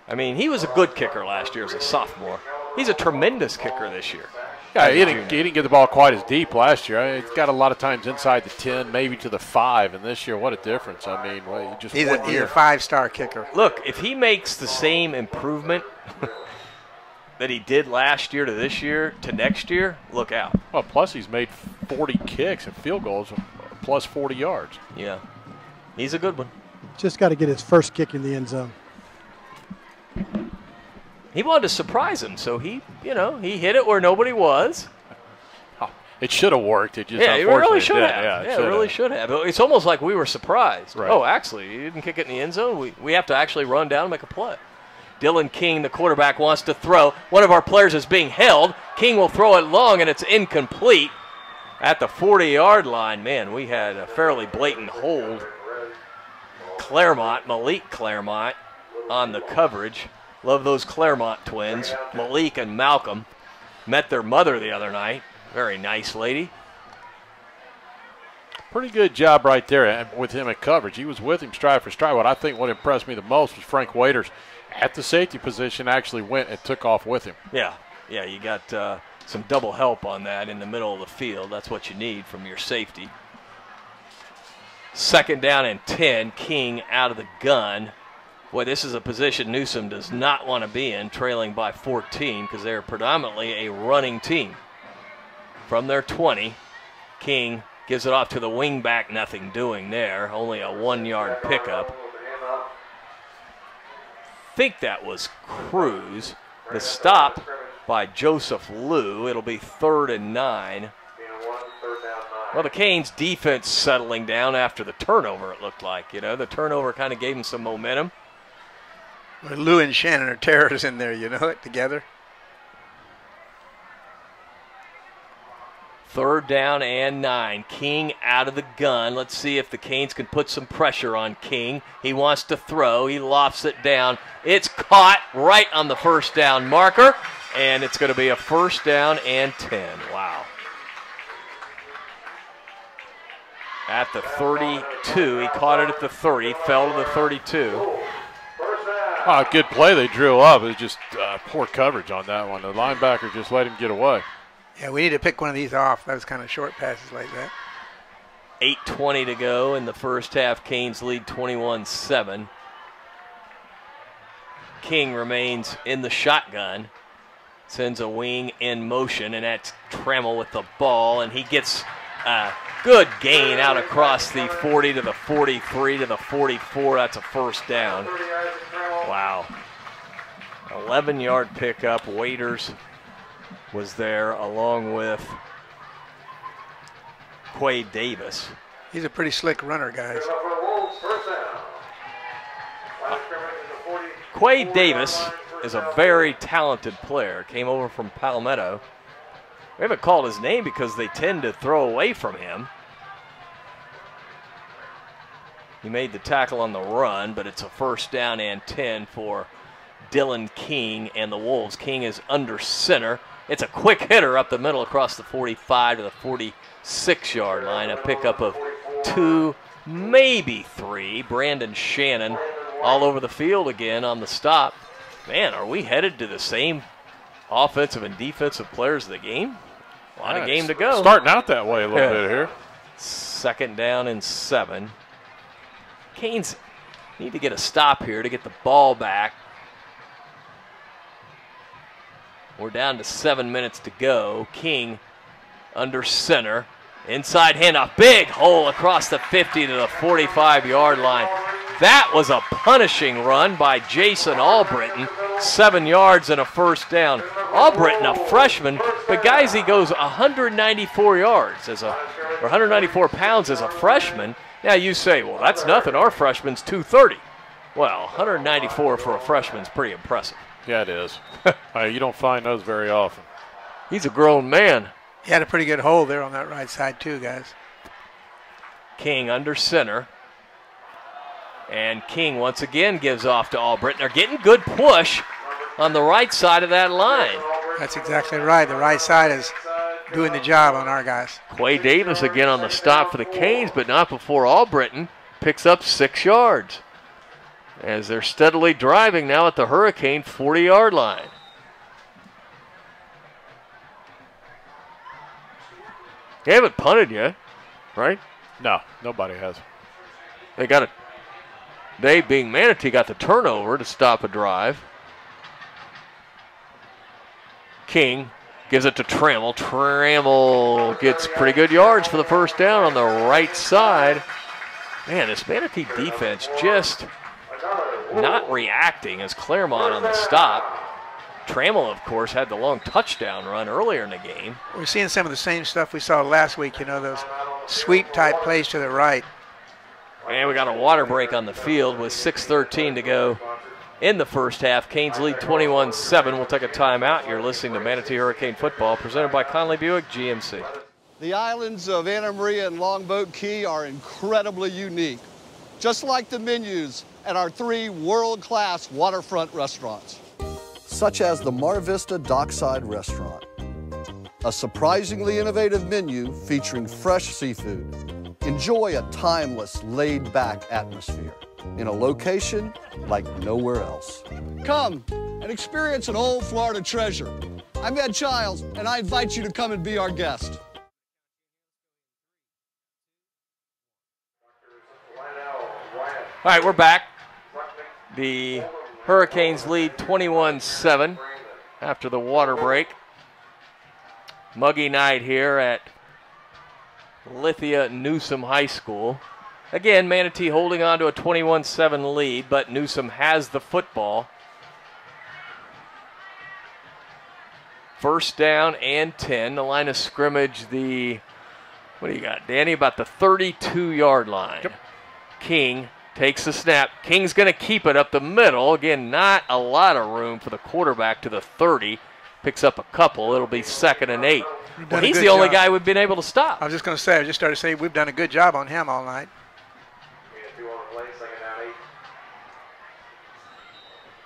I mean, he was a good kicker last year as a sophomore. He's a tremendous kicker this year. Yeah, he didn't get the ball quite as deep last year. I mean, he's got a lot of times inside the 10, maybe to the 5, and this year, what a difference. I mean, he's a 5-star kicker. Look, if he makes the same improvement that he did last year to this year to next year, look out. Well, plus he's made 40 kicks and field goals, plus 40 yards. Yeah, he's a good one. Just got to get his first kick in the end zone. He wanted to surprise him, so he hit it where nobody was. Oh, it should have worked. It just it really should have. Yeah, it really should have. It's almost like we were surprised. Right. Oh, actually, he didn't kick it in the end zone. We have to actually run down and make a play. Dylan King, the quarterback, wants to throw. One of our players is being held. King will throw it long, and it's incomplete at the 40-yard line. Man, we had a fairly blatant hold. Malik Claremont on the coverage. Love those Claremont twins. Malik and Malcolm met their mother the other night. Very nice lady. Pretty good job right there with him at coverage. He was with him stride for stride. What impressed me the most was Frank Waiters at the safety position actually went and took off with him. Yeah, you got some double help on that in the middle of the field. That's what you need from your safety. 2nd down and 10, King out of the gun. Boy, this is a position Newsome does not want to be in, trailing by 14, because they're predominantly a running team. From their 20, King gives it off to the wingback, nothing doing there, only a 1-yard pickup. I think that was Cruz. The stop by Joseph Liu. It'll be 3rd and 9. Well, the Canes defense settling down after the turnover, it looked like. The turnover kind of gave them some momentum. Well, Lou and Shannon are terrors in there, together. 3rd down and 9. King out of the gun. Let's see if the Canes can put some pressure on King. He wants to throw. He lofts it down. It's caught right on the 1st down marker, and it's going to be a 1st down and 10. Wow. At the 32. He caught it at the 30, fell to the 32. Good play they drew up. It was just poor coverage on that one. The linebacker just let him get away. Yeah, we need to pick one of these off. That was kind of short passes like that. 8:20 to go in the first half. Canes lead 21-7. King remains in the shotgun. Sends a wing in motion, and that's Trammell with the ball, and he gets a good gain out across the 40 to the 43 to the 44. That's a 1st down. Wow. 11-yard pickup. Waiters was there along with Quay Davis. He's a pretty slick runner, guys. Quay Davis is a very talented player. Came over from Palmetto. We haven't called his name because they tend to throw away from him. He made the tackle on the run, but it's a first down and 10 for Dylan King and the Wolves. King is under center. It's a quick hitter up the middle across the 45 to the 46-yard line. A pickup of 2, maybe 3. Brandon Shannon all over the field again on the stop. Man, are we headed to the same offensive and defensive players of the game? A lot of game to go. Starting out that way a little bit here. Second down and 7. Canes need to get a stop here to get the ball back. We're down to 7 minutes to go. King under center. Inside handoff. Big hole across the 50 to the 45-yard line. That was a punishing run by Jason Albritton. 7 yards and a first down. Albritton, a freshman, but guys, he goes 194 yards or 194 pounds as a freshman. Now you say, well, that's nothing. Our freshman's 230. Well, 194 for a freshman is pretty impressive. Yeah, it is. You don't find those very often. He's a grown man. He had a pretty good hole there on that right side too, guys. King under center. And King once again gives off to Albritton. They're getting good push on the right side of that line. That's exactly right. The right side is doing the job on our guys. Quay Davis again on the stop for the Canes, but not before Albritton picks up 6 yards. As they're steadily driving now at the Hurricane 40-yard line. They haven't punted yet, right? No, nobody has. They got it. They, being Manatee, got the turnover to stop a drive. King gives it to Trammell. Trammell gets pretty good yards for the first down on the right side. Man, this Manatee defense just not reacting as Claremont on the stop. Trammell, of course, had the long touchdown run earlier in the game. We're seeing some of the same stuff we saw last week, those sweep-type plays to the right. And we got a water break on the field with 6:13 to go in the first half. Canes lead 21-7. We'll take a timeout. You're listening to Manatee Hurricane Football, presented by Conley Buick GMC. The islands of Anna Maria and Longboat Key are incredibly unique, just like the menus at our 3 world-class waterfront restaurants. Such as the Mar Vista Dockside Restaurant, a surprisingly innovative menu featuring fresh seafood. Enjoy a timeless, laid-back atmosphere in a location like nowhere else. Come and experience an old Florida treasure. I'm Ed Childs, and I invite you to come and be our guest. All right, we're back. The Hurricanes lead 21-7 after the water break. Muggy night here at Lithia Newsome High School. Again, Manatee holding on to a 21-7 lead, but Newsome has the football. First down and 10. The line of scrimmage, what do you got, Danny? About the 32-yard line. Yep. King takes the snap. King's going to keep it up the middle. Again, not a lot of room for the quarterback to the 30. Picks up a couple. It'll be 2nd and 8. Well, he's the only guy we've been able to stop. I was just going to say, I just started to say we've done a good job on him all night.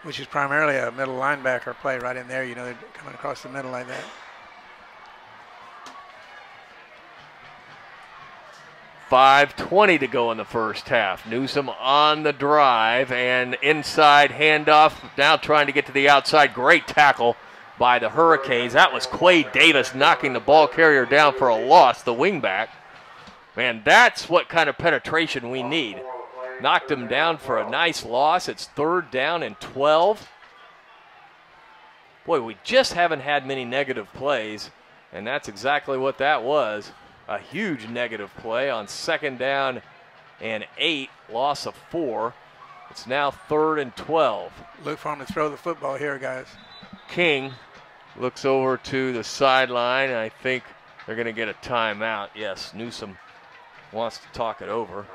Which is primarily a middle linebacker play right in there. They're coming across the middle like that. 5:20 to go in the first half. Newsome on the drive and inside handoff. Now trying to get to the outside. Great tackle by the Hurricanes. That was Quay Davis knocking the ball carrier down for a loss, the wingback. Man, that's what kind of penetration we need. Knocked him down for a nice loss. It's 3rd down and 12. Boy, we just haven't had many negative plays, and that's exactly what that was. A huge negative play on 2nd down and 8, loss of 4. It's now 3rd and 12. Look for him to throw the football here, guys. King looks over to the sideline. I think they're going to get a timeout. Yes, Newsome wants to talk it over.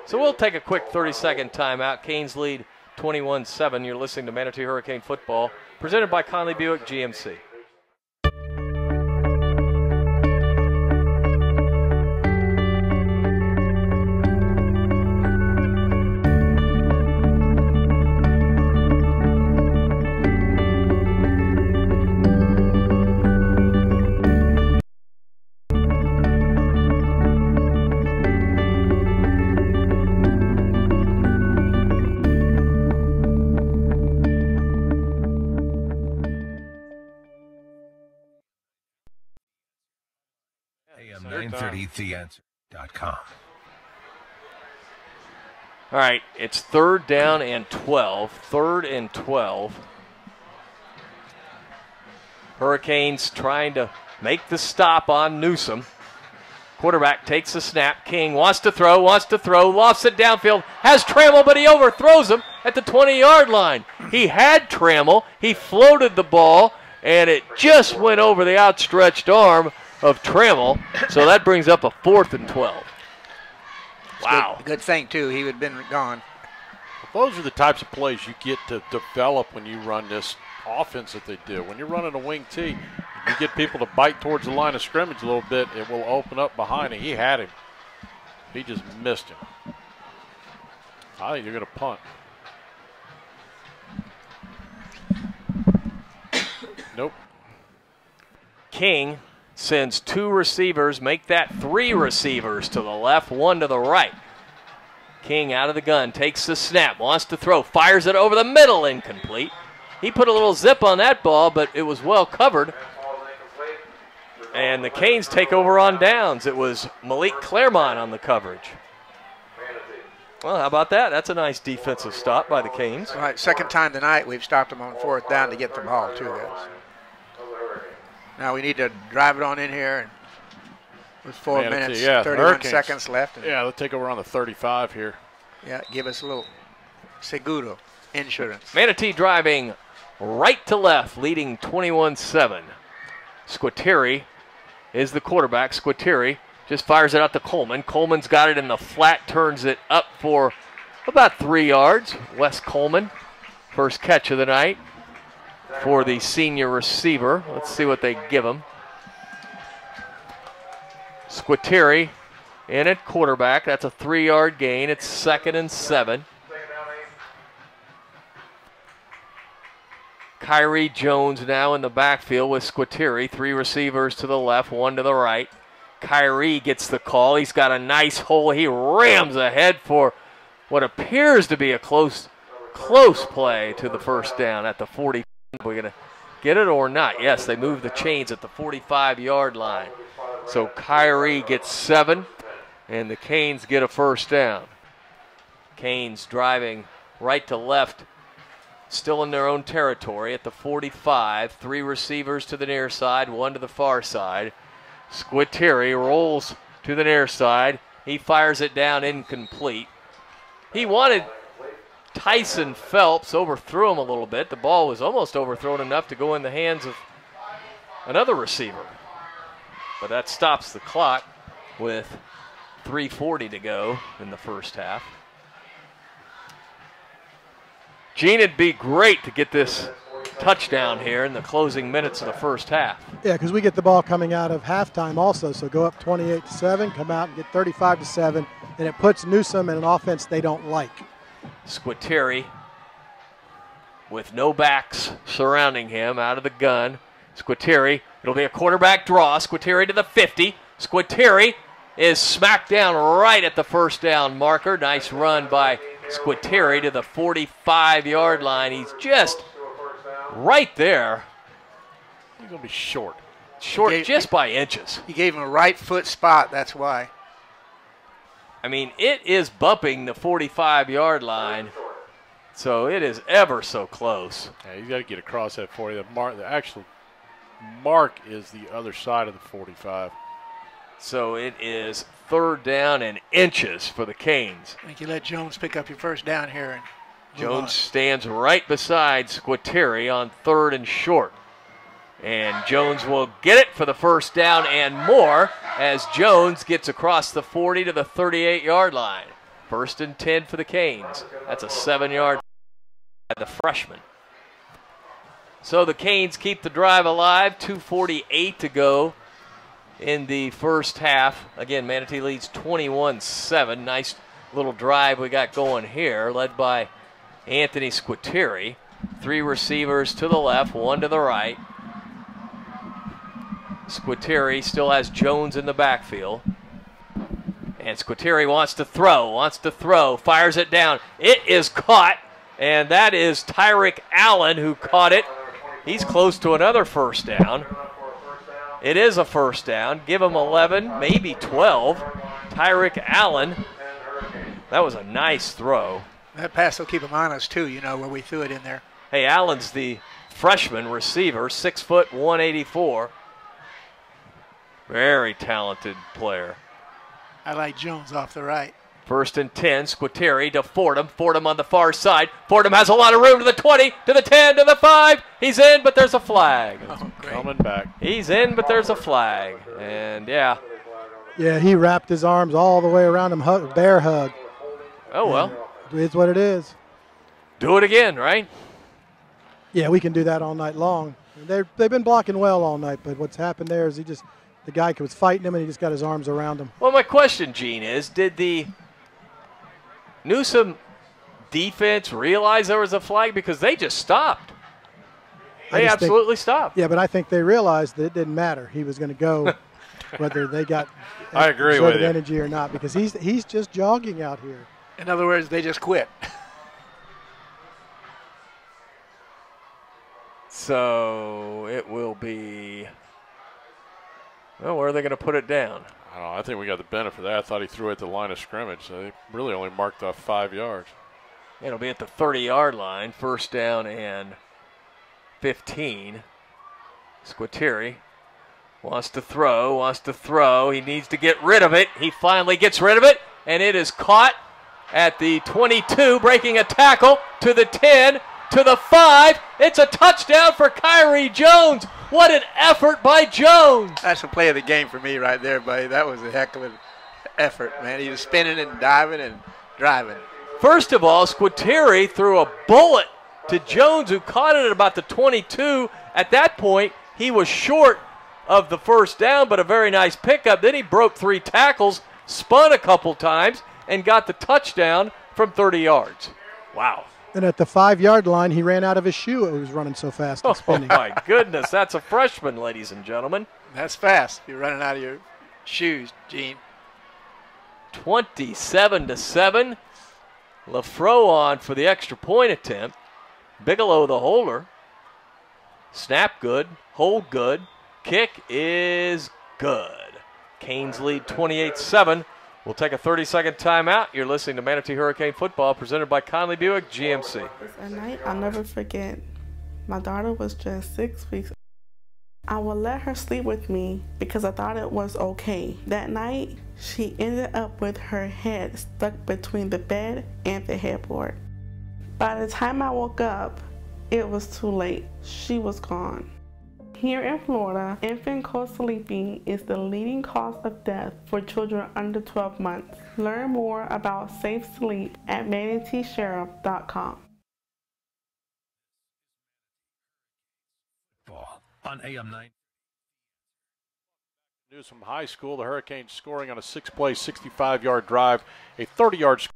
So we'll take a quick 30-second timeout. Canes lead 21-7. You're listening to Manatee Hurricane Football, presented by Conley Buick GMC. AM 930 theanswer.com. All right, it's 3rd down and 12. 3rd and 12. Hurricanes trying to make the stop on Newsome. Quarterback takes the snap. King wants to throw, lofts it downfield, has Trammell, but he overthrows him at the 20-yard line. He had Trammell. He floated the ball, and it just went over the outstretched arm of Trammell. So that brings up a 4th and 12. Wow. Good thing, too. He would have been gone. Those are the types of plays you get to develop when you run this offense that they do. When you're running a wing T, you get people to bite towards the line of scrimmage a little bit, it will open up behind him. He had him. He just missed him. I think they're going to punt. Nope. King sends 2 receivers, make that 3 receivers to the left, 1 to the right. King out of the gun, takes the snap, wants to throw, fires it over the middle, incomplete. He put a little zip on that ball, but it was well covered. And the Canes take over on downs. It was Malik Claremont on the coverage. Well, how about that? That's a nice defensive stop by the Canes. All right, second time tonight we've stopped them on 4th down to get the ball, too, guys. Now we need to drive it on in here. And with 4 minutes, 31 seconds left. Yeah, they'll take over on the 35 here. Yeah, give us a little seguro insurance. Manatee driving right to left, leading 21-7. Squitieri is the quarterback. Squitieri just fires it out to Coleman. Coleman's got it in the flat, turns it up for about 3 yards. Wes Coleman, first catch of the night for the senior receiver. Let's see what they give him. Squitieri in at quarterback. That's a 3-yard gain. It's 2nd and 7. Kyrie Jones now in the backfield with Squitieri. 3 receivers to the left, 1 to the right. Kyrie gets the call. He's got a nice hole. He rams ahead for what appears to be a close play to the first down at the 40. We're going to get it or not. Yes, they move the chains at the 45-yard line. So Kyrie gets 7, and the Canes get a first down. Canes driving right to left, still in their own territory at the 45. 3 receivers to the near side, 1 to the far side. Squitieri rolls to the near side. He fires it down incomplete. He wanted Tyson Phelps, overthrew him a little bit. The ball was almost overthrown enough to go in the hands of another receiver. But that stops the clock with 3:40 to go in the first half. Gene, it'd be great to get this touchdown here in the closing minutes of the first half. Yeah, because we get the ball coming out of halftime also, so go up 28-7, come out and get 35-7, and it puts Newsome in an offense they don't like. Squitieri with no backs surrounding him, out of the gun. Squitieri, it'll be a quarterback draw. Squitieri to the 50. Squitieri is smacked down right at the first down marker. Nice run by Squitieri to the 45-yard line. He's just right there. He's going to be short. Short just by inches. He gave him a right foot spot, that's why. I mean, it is bumping the 45-yard line, so it is ever so close. Yeah, he's got to get across that 40. The actual mark is the other side of the 45. So it is 3rd down and inches for the Canes. I think you let Jones pick up your first down here. And Jones stands right beside Squitieri on 3rd and short. And Jones will get it for the first down and more as Jones gets across the 40 to the 38-yard line. 1st and 10 for the Canes. That's a 7-yard at the freshman. So the Canes keep the drive alive. 2:48 to go in the first half. Again, Manatee leads 21-7. Nice little drive we got going here, led by Anthony Squitieri. 3 receivers to the left, 1 to the right. Squitieri still has Jones in the backfield. And Squitieri wants to throw, fires it down. It is caught, and that is Tyreek Allen who caught it. He's close to another first down. It is a first down. Give him 11, maybe 12. Tyreek Allen. That was a nice throw. That pass will keep him honest, too, you know, where we threw it in there. Hey, Allen's the freshman receiver, 6 foot, 184. Very talented player. I like Jones off the right. 1st and 10, Squitieri to Fordham. Fordham on the far side. Fordham has a lot of room to the 20, to the 10, to the 5. He's in, but there's a flag. Oh, coming back. He's in, but there's a flag. And, yeah. Yeah, he wrapped his arms all the way around him, bear hug. Oh, well. It's what it is. Do it again, right? Yeah, we can do that all night long. They've been blocking well all night, but what's happened there is the guy was fighting him, and he just got his arms around him. Well, my question, Gene, is did the Newsome defense realize there was a flag? Because they just stopped. They absolutely stopped. Yeah, but I think they realized that it didn't matter. He was going to go whether they got I agree with you. energy or not, because he's just jogging out here. In other words, they just quit. So it will be, well, where are they going to put it down? I don't know. I think we got the benefit of that. I thought he threw it at the line of scrimmage, so they really only marked off 5 yards. It'll be at the 30-yard line, 1st down and 15. Squitieri wants to throw. He needs to get rid of it. He finally gets rid of it, and it is caught at the 22, breaking a tackle to the 10, to the 5. It's a touchdown for Kyrie Jones. What an effort by Jones. That's the play of the game for me right there, buddy. That was a heck of an effort, man. He was spinning and diving and driving. First of all, Squitieri threw a bullet to Jones, who caught it at about the 22. At that point, he was short of the first down, but a very nice pickup. Then he broke 3 tackles, spun a couple times, and got the touchdown from 30 yards. Wow. And at the 5-yard line, he ran out of his shoe. It was running so fast and spinning. Oh, my goodness. That's a freshman, ladies and gentlemen. That's fast. You're running out of your shoes, Gene. 27-7. LaFro on for the extra point attempt. Bigelow the holder. Snap good. Hold good. Kick is good. Canes lead 28-7. We'll take a 30-second timeout. You're listening to Manatee Hurricane Football, presented by Conley Buick GMC. A night I'll never forget. My daughter was just 6 weeks. I would let her sleep with me because I thought it was okay. That night, she ended up with her head stuck between the bed and the headboard. By the time I woke up, it was too late. She was gone. Here in Florida, infant co-sleeping is the leading cause of death for children under 12 months. Learn more about safe sleep at manateesheriff.com. On AM 9. Newsome High School, the Hurricanes scoring on a 6-play, 65-yard drive, a 30-yard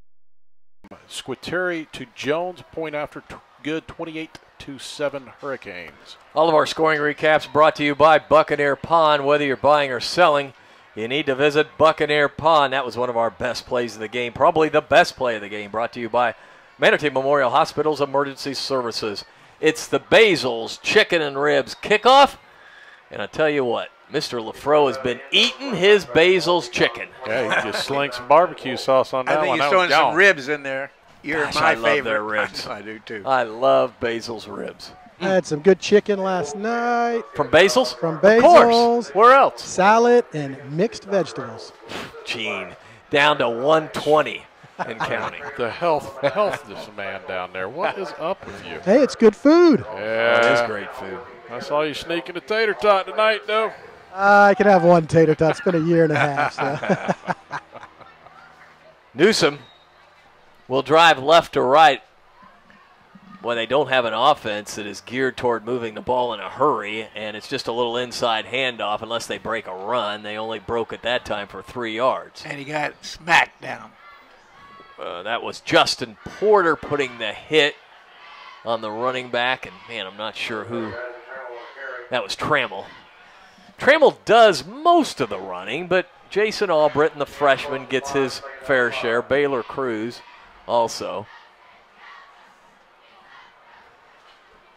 Squitieri to Jones, point after good, 28-7 Hurricanes. All of our scoring recaps brought to you by Buccaneer Pond. Whether you're buying or selling, you need to visit Buccaneer Pond. That was one of our best plays of the game, probably the best play of the game, brought to you by Manatee Memorial Hospital's Emergency Services. It's the Basil's Chicken and Ribs kickoff, and I tell you what, Mr. LaFro has been eating his Basil's chicken. Yeah, he just slung some barbecue sauce on that one. I think he's throwing some ribs in there. You're Gosh, my I favorite. love their ribs. I do too. I love Basil's ribs. I had some good chicken last night. From Basil's? From Basil's. Of course. Where else? Salad and mixed vegetables. Gene, down to 120 and counting. The health of this man down there. What is up with you? Hey, it's good food. Yeah. It is great food. I saw you sneaking a tater tot tonight, though. I can have one tater tot. It's been a year and a half. So. Newsome will drive left to right when they don't have an offense that is geared toward moving the ball in a hurry, and it's just a little inside handoff unless they break a run. They only broke at that time for 3 yards. And he got smacked down. That was Justin Porter putting the hit on the running back, and, man, I'm not sure who. That was Trammell. Trammell does most of the running, but Jason Albritton, the freshman, gets his fair share. Baylor Cruz also.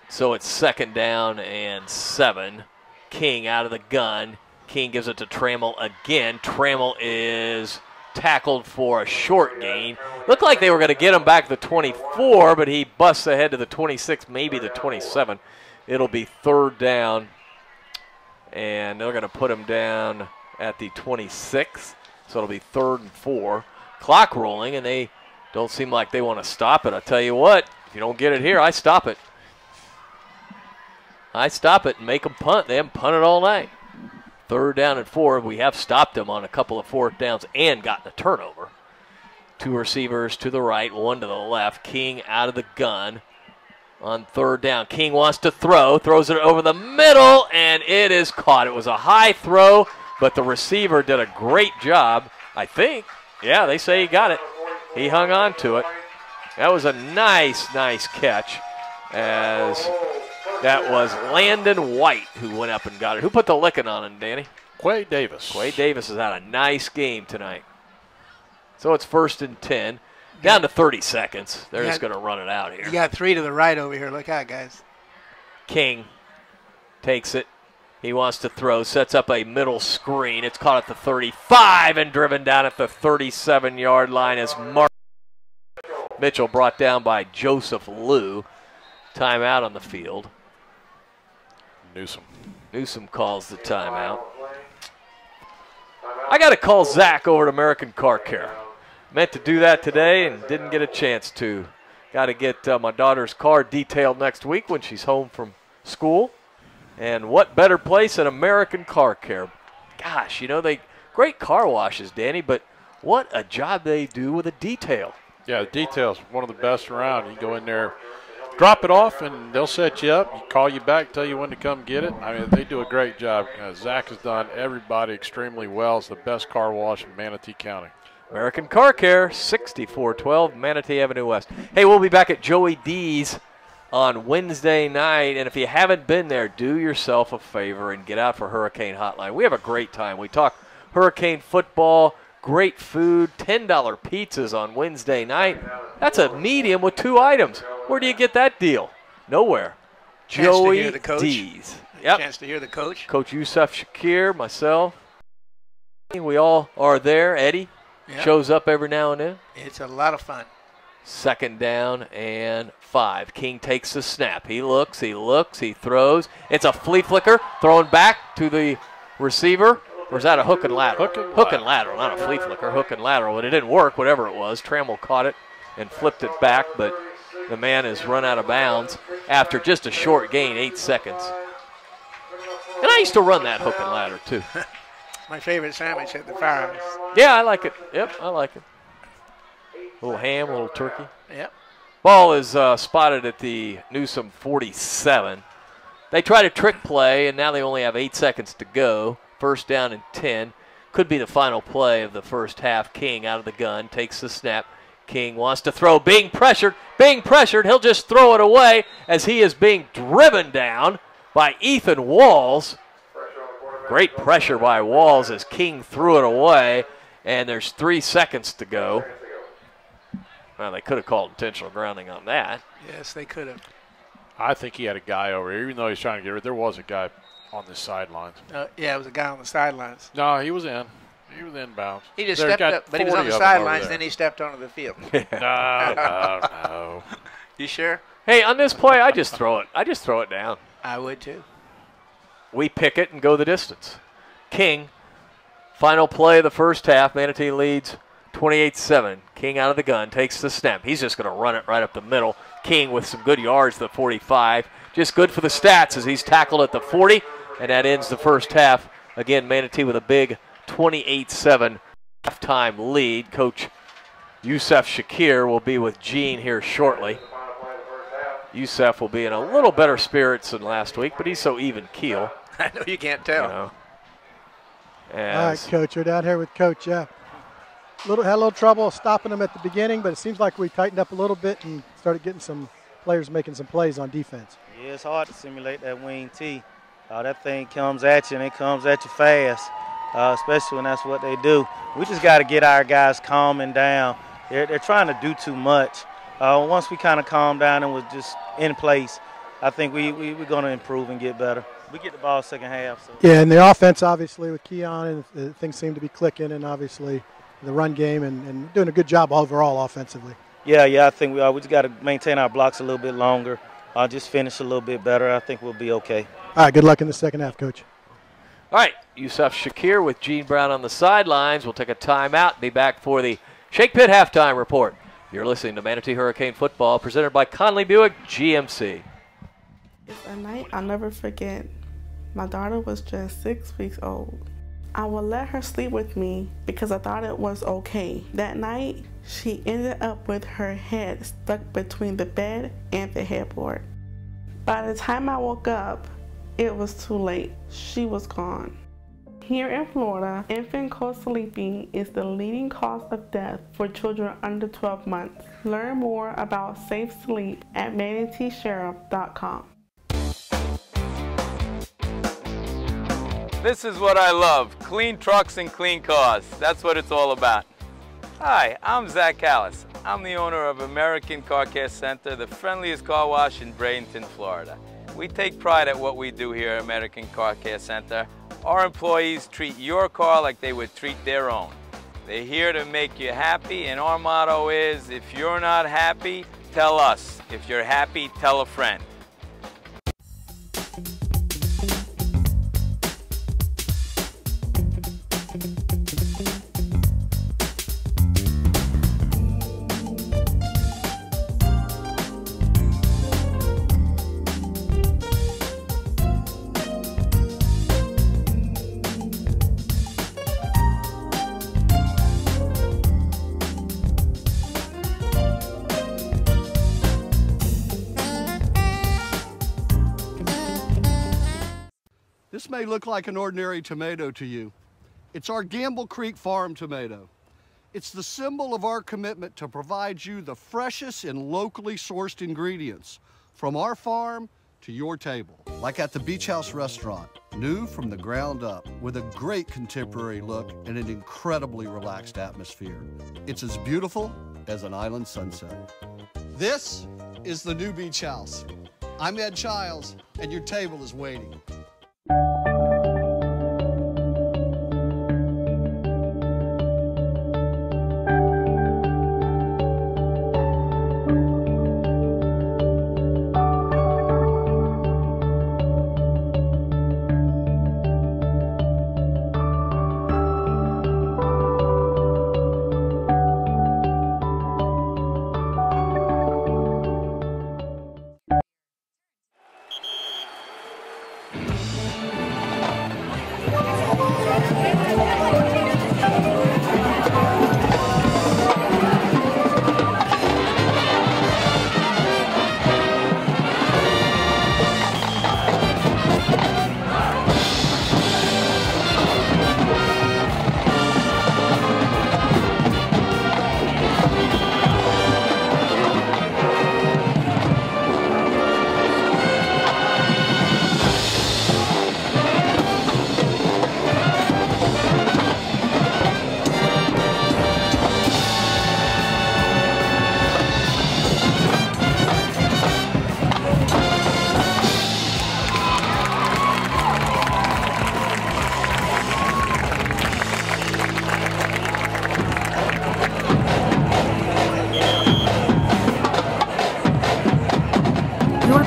So it's 2nd down and 7 King out of the gun. King gives it to Trammell again. Trammell is tackled for a short gain. Looked like they were going to get him back to the 24, but he busts ahead to the 26, maybe the 27. It'll be third down, and they're going to put him down at the 26, so it'll be 3rd and 4. Clock rolling, and they don't seem like they want to stop it. I'll tell you what, if you don't get it here, I stop it. I stop it and make them punt. They haven't punted all night. 3rd down and 4. We have stopped them on a couple of 4th downs and gotten a turnover. 2 receivers to the right, 1 to the left. King out of the gun on 3rd down. King wants to throw, throws it over the middle, and it is caught. It was a high throw, but the receiver did a great job, I think. Yeah, they say he got it. He hung on to it. That was a nice, nice catch, as that was Landon White who went up and got it. Who put the licking on him, Danny? Quay Davis. Quay Davis has had a nice game tonight. So it's 1st and 10. Down to 30 seconds. They're just going to run it out here. You got 3 to the right over here. Look out, guys. King takes it. He wants to throw, sets up a middle screen. It's caught at the 35 and driven down at the 37-yard line as Mark Mitchell brought down by Joseph Liu. Timeout on the field. Newsome calls the timeout. I got to call Zach over at American Car Care. Meant to do that today and didn't get a chance to. Got to get my daughter's car detailed next week when she's home from school. And what better place than American Car Care? Gosh, you know, they great car washes, Danny, but what a job they do with a detail. Yeah, the detail's one of the best around. You go in there, drop it off, and they'll set you up. You call you back, tell you when to come get it. I mean, they do a great job. Zach has done everybody extremely well. It's the best car wash in Manatee County. American Car Care, 6412 Manatee Avenue West. Hey, we'll be back at Joey D's on Wednesday night, and if you haven't been there, do yourself a favor and get out for Hurricane Hotline. We have a great time. We talk Hurricane football, great food, $10 pizzas on Wednesday night. That's a medium with 2 items. Where do you get that deal? Nowhere. Joey D's. Yep. Chance to hear the coach. Coach Yusuf Shakir, myself. We all are there. Eddie shows up every now and then. It's a lot of fun. 2nd down and 5. King takes the snap. He looks, he throws. It's a flea flicker thrown back to the receiver. Or is that a hook and lateral? Hook and lateral, not a flea flicker. Hook and lateral. And it didn't work, whatever it was. Trammell caught it and flipped it back, but the man has run out of bounds after just a short gain, 8 seconds. And I used to run that hook and ladder, too. My favorite sandwich at the firehouse. Yeah, I like it. Yep, I like it. A little ham, a little turkey. Yep. Ball is spotted at the Newsome 47. They try to trick play, and now they only have 8 seconds to go. 1st down and 10. Could be the final play of the first half. King out of the gun, takes the snap. King wants to throw, being pressured. He'll just throw it away as he is being driven down by Ethan Walls. Great pressure by Walls as King threw it away, and there's 3 seconds to go. Well, they could have called intentional grounding on that. Yes, they could have. I think he had a guy over here. Even though he's trying to get rid, there was a guy on the sidelines. Yeah, it was a guy on the sidelines. No, he was in. He was in bounds. He just stepped up, but he was on the sidelines, then he stepped onto the field. No. You sure? Hey, on this play, I just throw it. I just throw it down. I would too. We pick it and go the distance. King, final play of the first half. Manatee leads 28-7. King out of the gun, takes the snap. He's just going to run it right up the middle. King with some good yards, the 45. Just good for the stats as he's tackled at the 40, and that ends the first half. Again, Manatee with a big 28-7 halftime lead. Coach Yusuf Shakir will be with Gene here shortly. Yusuf will be in a little better spirits than last week, but he's so even keel. I know you can't tell. You know, all right, Coach, we're down here with Coach. Yeah, had a little trouble stopping them at the beginning, but it seems like we tightened up a little bit and started getting some players making some plays on defense. Yeah, it's hard to simulate that wing T. That thing comes at you, and it comes at you fast, especially when that's what they do. We just got to get our guys calming down. They're trying to do too much. Once we kind of calm down and was just in place, I think we're going to improve and get better. We get the ball second half. So. Yeah, and the offense, obviously, with Keon, and things seem to be clicking, and obviously the run game and doing a good job overall offensively. Yeah, I think we just got to maintain our blocks a little bit longer, just finish a little bit better. I think we'll be okay. All right, good luck in the second half, Coach. All right, Yusuf Shakir with Gene Brown on the sidelines. We'll take a timeout, be back for the Shake Pit halftime report. You're listening to Manatee Hurricane Football, presented by Conley Buick GMC. It's a night I'll never forget. My daughter was just 6 weeks old. I would let her sleep with me because I thought it was okay. That night, she ended up with her head stuck between the bed and the headboard. By the time I woke up, it was too late. She was gone. Here in Florida, infant co-sleeping is the leading cause of death for children under 12 months. Learn more about safe sleep at manateesheriff.com. This is what I love, clean trucks and clean cars. That's what it's all about. Hi, I'm Zach Callis. I'm the owner of American Car Care Center, the friendliest car wash in Bradenton, Florida. We take pride at what we do here at American Car Care Center. Our employees treat your car like they would treat their own. They're here to make you happy, and our motto is, if you're not happy, tell us. If you're happy, tell a friend. This may look like an ordinary tomato to you. It's our Gamble Creek Farm tomato. It's the symbol of our commitment to provide you the freshest and locally sourced ingredients from our farm to your table. Like at the Beach House restaurant, new from the ground up, with a great contemporary look and an incredibly relaxed atmosphere. It's as beautiful as an island sunset. This is the new Beach House. I'm Ed Childs, and your table is waiting.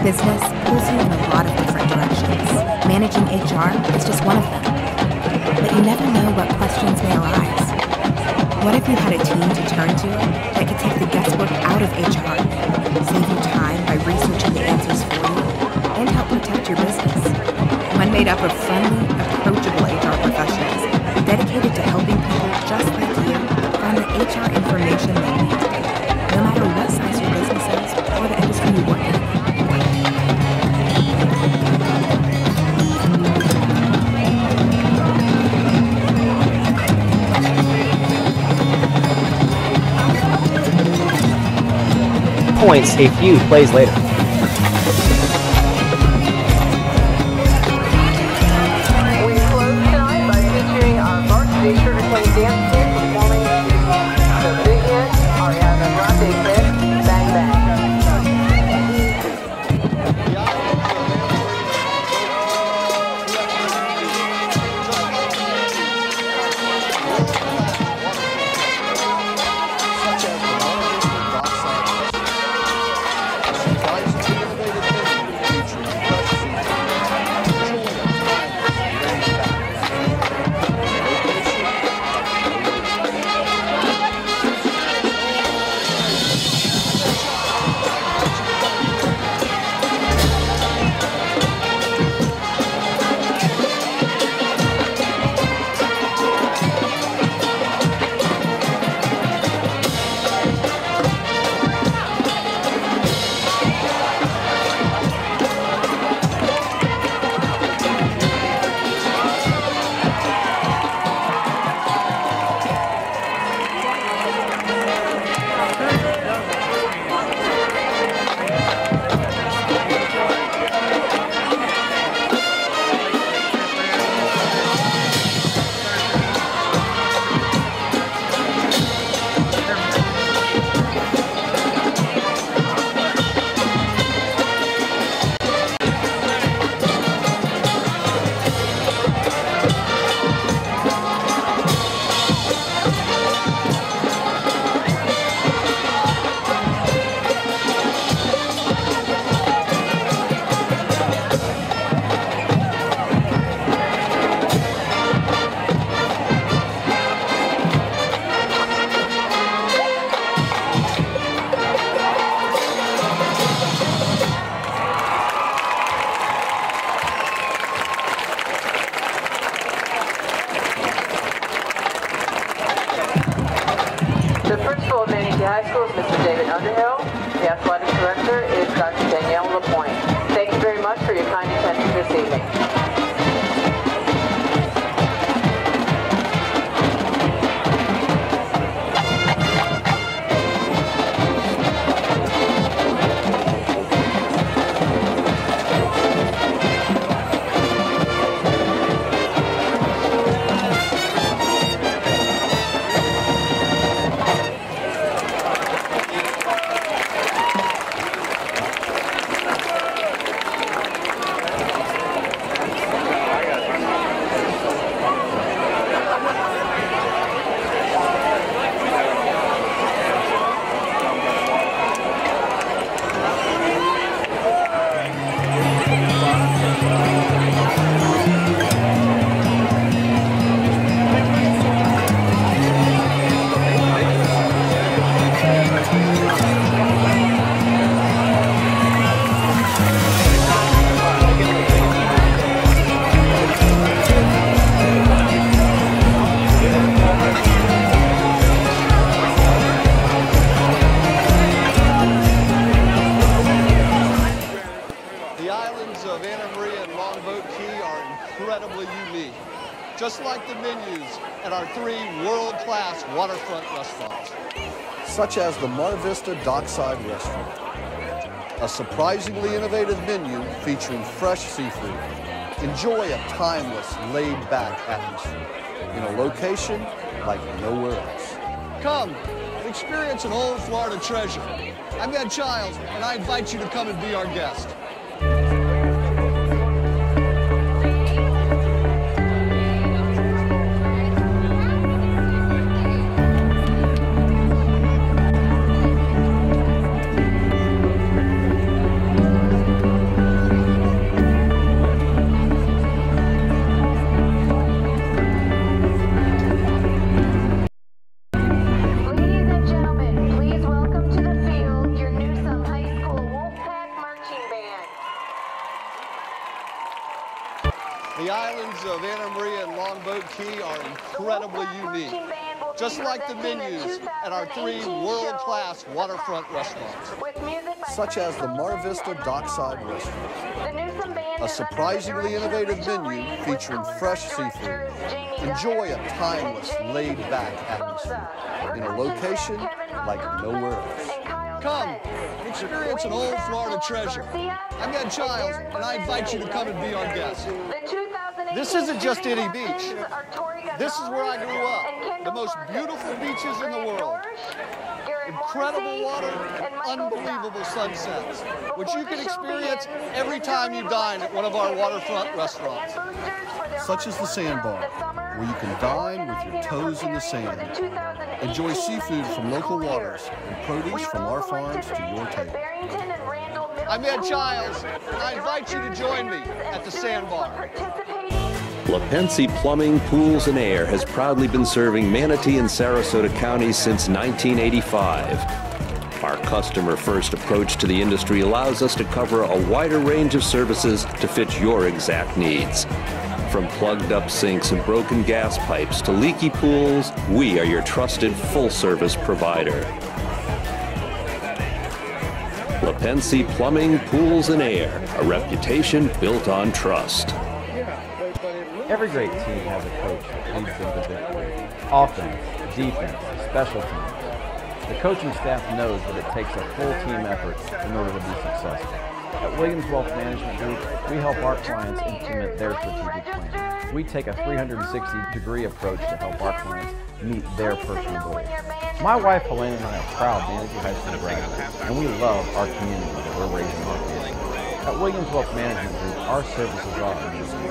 business pulls you in a lot of different directions. Managing HR is just one of them. But you never know what questions may arise. What if you had a team to turn to that could take the guesswork out of HR, save you time by researching the answers for you, and help protect your business? One made up of friendly, approachable HR professionals dedicated to helping people just like you find the HR information they need, no matter what size your business is or the industry you work in. Points a few plays later. We close tonight by featuring our varsity sugar cane dance team performing the Big Hit, Ariana Grande hit, Bang Bang. Manatee High School is Mr. David Underhill. The athletic director is Dr. Danielle LaPointe. Thank you very much for your kind attention this evening. Just like the menus at our 3 world-class waterfront restaurants, such as the Mar Vista Dockside Restaurant. A surprisingly innovative menu featuring fresh seafood. Enjoy a timeless, laid-back atmosphere in a location like nowhere else. Come and experience an old Florida treasure. I'm Ed Childs, and I invite you to come and be our guest. The islands of Anna Maria and Longboat Key are incredibly unique, just like the menus at our 3 world-class waterfront restaurants, such as the Mar Vista Dockside Restaurant. A surprisingly innovative menu featuring fresh seafood. Enjoy a timeless, laid-back atmosphere in a location like nowhere else. Come and experience an old Florida treasure. I'm Ed Childs, and I invite you to come and be our guest. This isn't just any beach. This is where I grew up. The most beautiful beaches in the world. Incredible water and unbelievable sunsets, which you can experience every time you dine at one of our waterfront restaurants. Such as the Sandbar, where you can dine with your toes in the sand. Enjoy seafood from local waters and produce from our farms to your table. I'm Ed Childs, and I invite you to join me at the Sandbar. LaPensie Plumbing, Pools, and Air has proudly been serving Manatee and Sarasota counties since 1985. Our customer-first approach to the industry allows us to cover a wider range of services to fit your exact needs. From plugged-up sinks and broken gas pipes to leaky pools, we are your trusted full-service provider. LaPensie Plumbing, Pools, and Air, a reputation built on trust. Every great team has a coach that leads them to victory. Offense, defense, special teams. The coaching staff knows that it takes a full team effort in order to be successful. At Williams Wealth Management Group, we help our clients implement their strategic plan. We take a 360-degree approach to help our clients meet their personal goals. My wife Helene and I are proud Manatee High School graduates, and we love our community that we're raising our kids. At Williams Wealth Management Group, our services are amazing.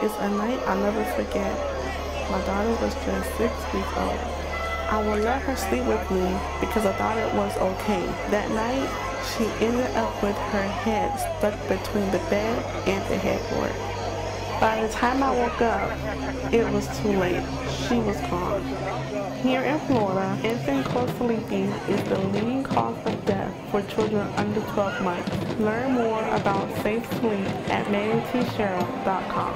It's a night I'll never forget. My daughter was just 6 weeks old. I would let her sleep with me because I thought it was okay. That night, she ended up with her head stuck between the bed and the headboard. By the time I woke up, it was too late. She was gone. Here in Florida, infant co-sleeping is the leading cause of death for children under 12 months. Learn more about safe sleep at manateesheriff.com.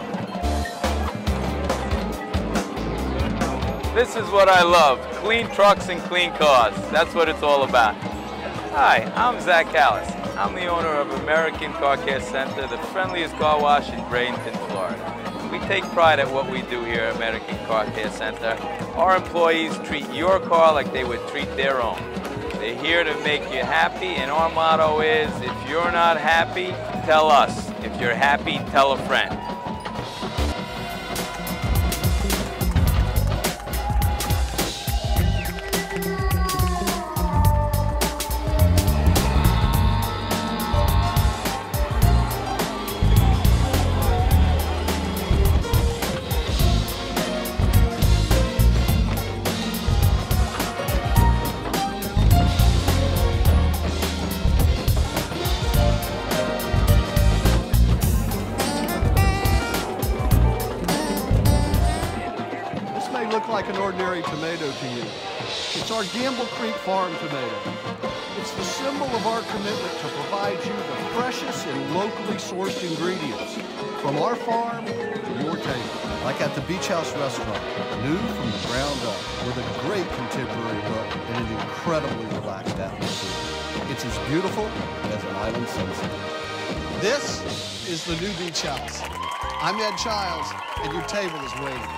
This is what I love, clean trucks and clean cars. That's what it's all about. Hi, I'm Zach Callis. I'm the owner of American Car Care Center, the friendliest car wash in Bradenton, Florida. We take pride at what we do here at American Car Care Center. Our employees treat your car like they would treat their own. They're here to make you happy, and our motto is, if you're not happy, tell us. If you're happy, tell a friend. Like an ordinary tomato to you. It's our Gamble Creek Farm tomato. It's the symbol of our commitment to provide you the freshest and locally sourced ingredients from our farm to your table. Like at the Beach House Restaurant, new from the ground up, with a great contemporary look and an incredibly relaxed atmosphere. It's as beautiful as an island sunset. This is the new Beach House. I'm Ed Childs, and your table is waiting.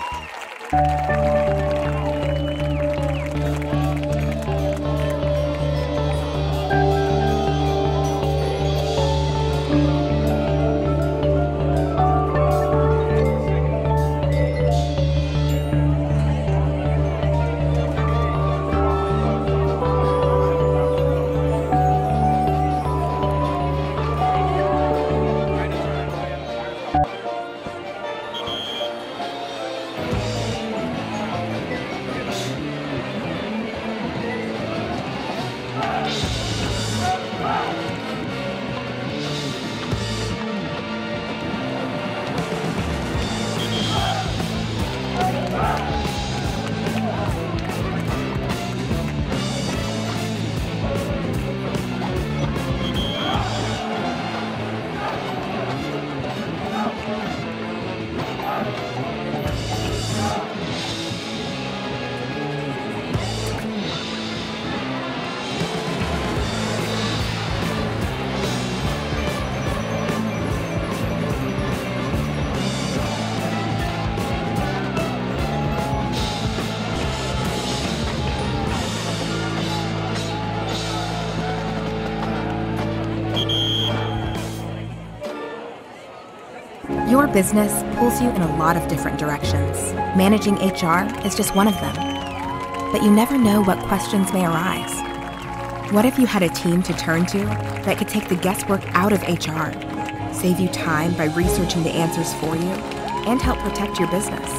Your business pulls you in a lot of different directions. Managing HR is just one of them. But you never know what questions may arise. What if you had a team to turn to that could take the guesswork out of HR, save you time by researching the answers for you, and help protect your business?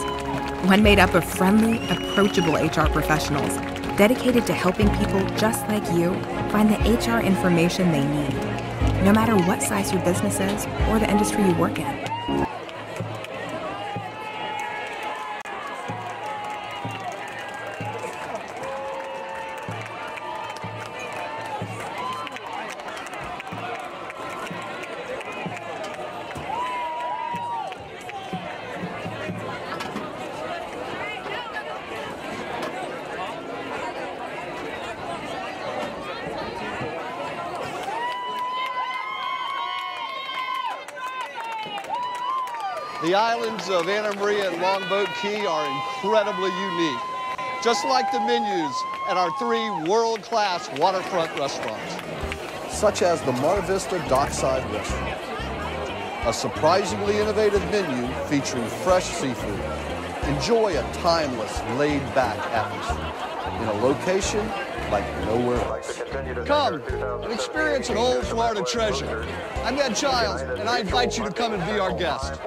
One made up of friendly, approachable HR professionals dedicated to helping people just like you find the HR information they need, no matter what size your business is or the industry you work in. The islands of Anna Maria and Longboat Key are incredibly unique, just like the menus at our 3 world-class waterfront restaurants, such as the Mar Vista Dockside Restaurant, a surprisingly innovative menu featuring fresh seafood. Enjoy a timeless, laid-back atmosphere in a location like nowhere else. Come and experience an old Florida treasure. I'm Ed Childs, and I invite you to come and be our guest.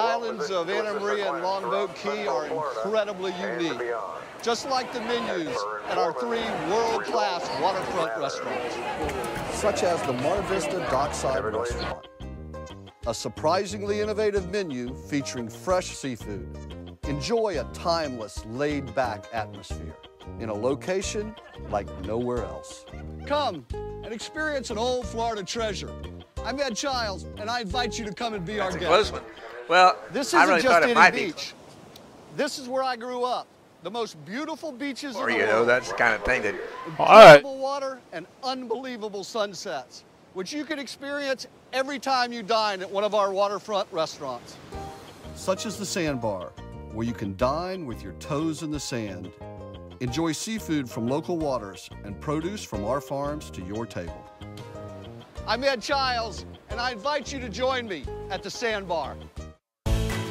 islands of Anna Maria and Longboat Key are incredibly unique, just like the menus at our 3 world-class waterfront restaurants, such as the Mar Vista Dockside Restaurant, a surprisingly innovative menu featuring fresh seafood. Enjoy a timeless, laid-back atmosphere in a location like nowhere else. Come and experience an old Florida treasure. I'm Ed Childs, and I invite you to come and be our guest. Close one. Well, this I isn't really just thought it any might be. beach. This is where I grew up. The most beautiful beaches in Or, the you know, world. that's the kind of thing that... Incredible water and unbelievable sunsets, which you can experience every time you dine at one of our waterfront restaurants. Such as the Sandbar, where you can dine with your toes in the sand. Enjoy seafood from local waters and produce from our farms to your table. I'm Ed Childs, and I invite you to join me at the Sandbar.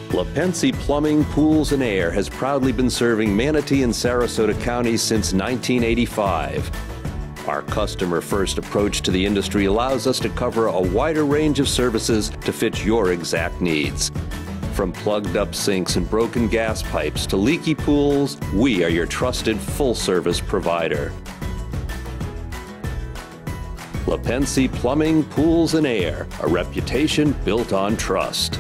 Lepensi Plumbing, Pools, and Air has proudly been serving Manatee and Sarasota counties since 1985. Our customer-first approach to the industry allows us to cover a wider range of services to fit your exact needs. From plugged-up sinks and broken gas pipes to leaky pools, we are your trusted full-service provider. Lepensi Plumbing, Pools, and Air, a reputation built on trust.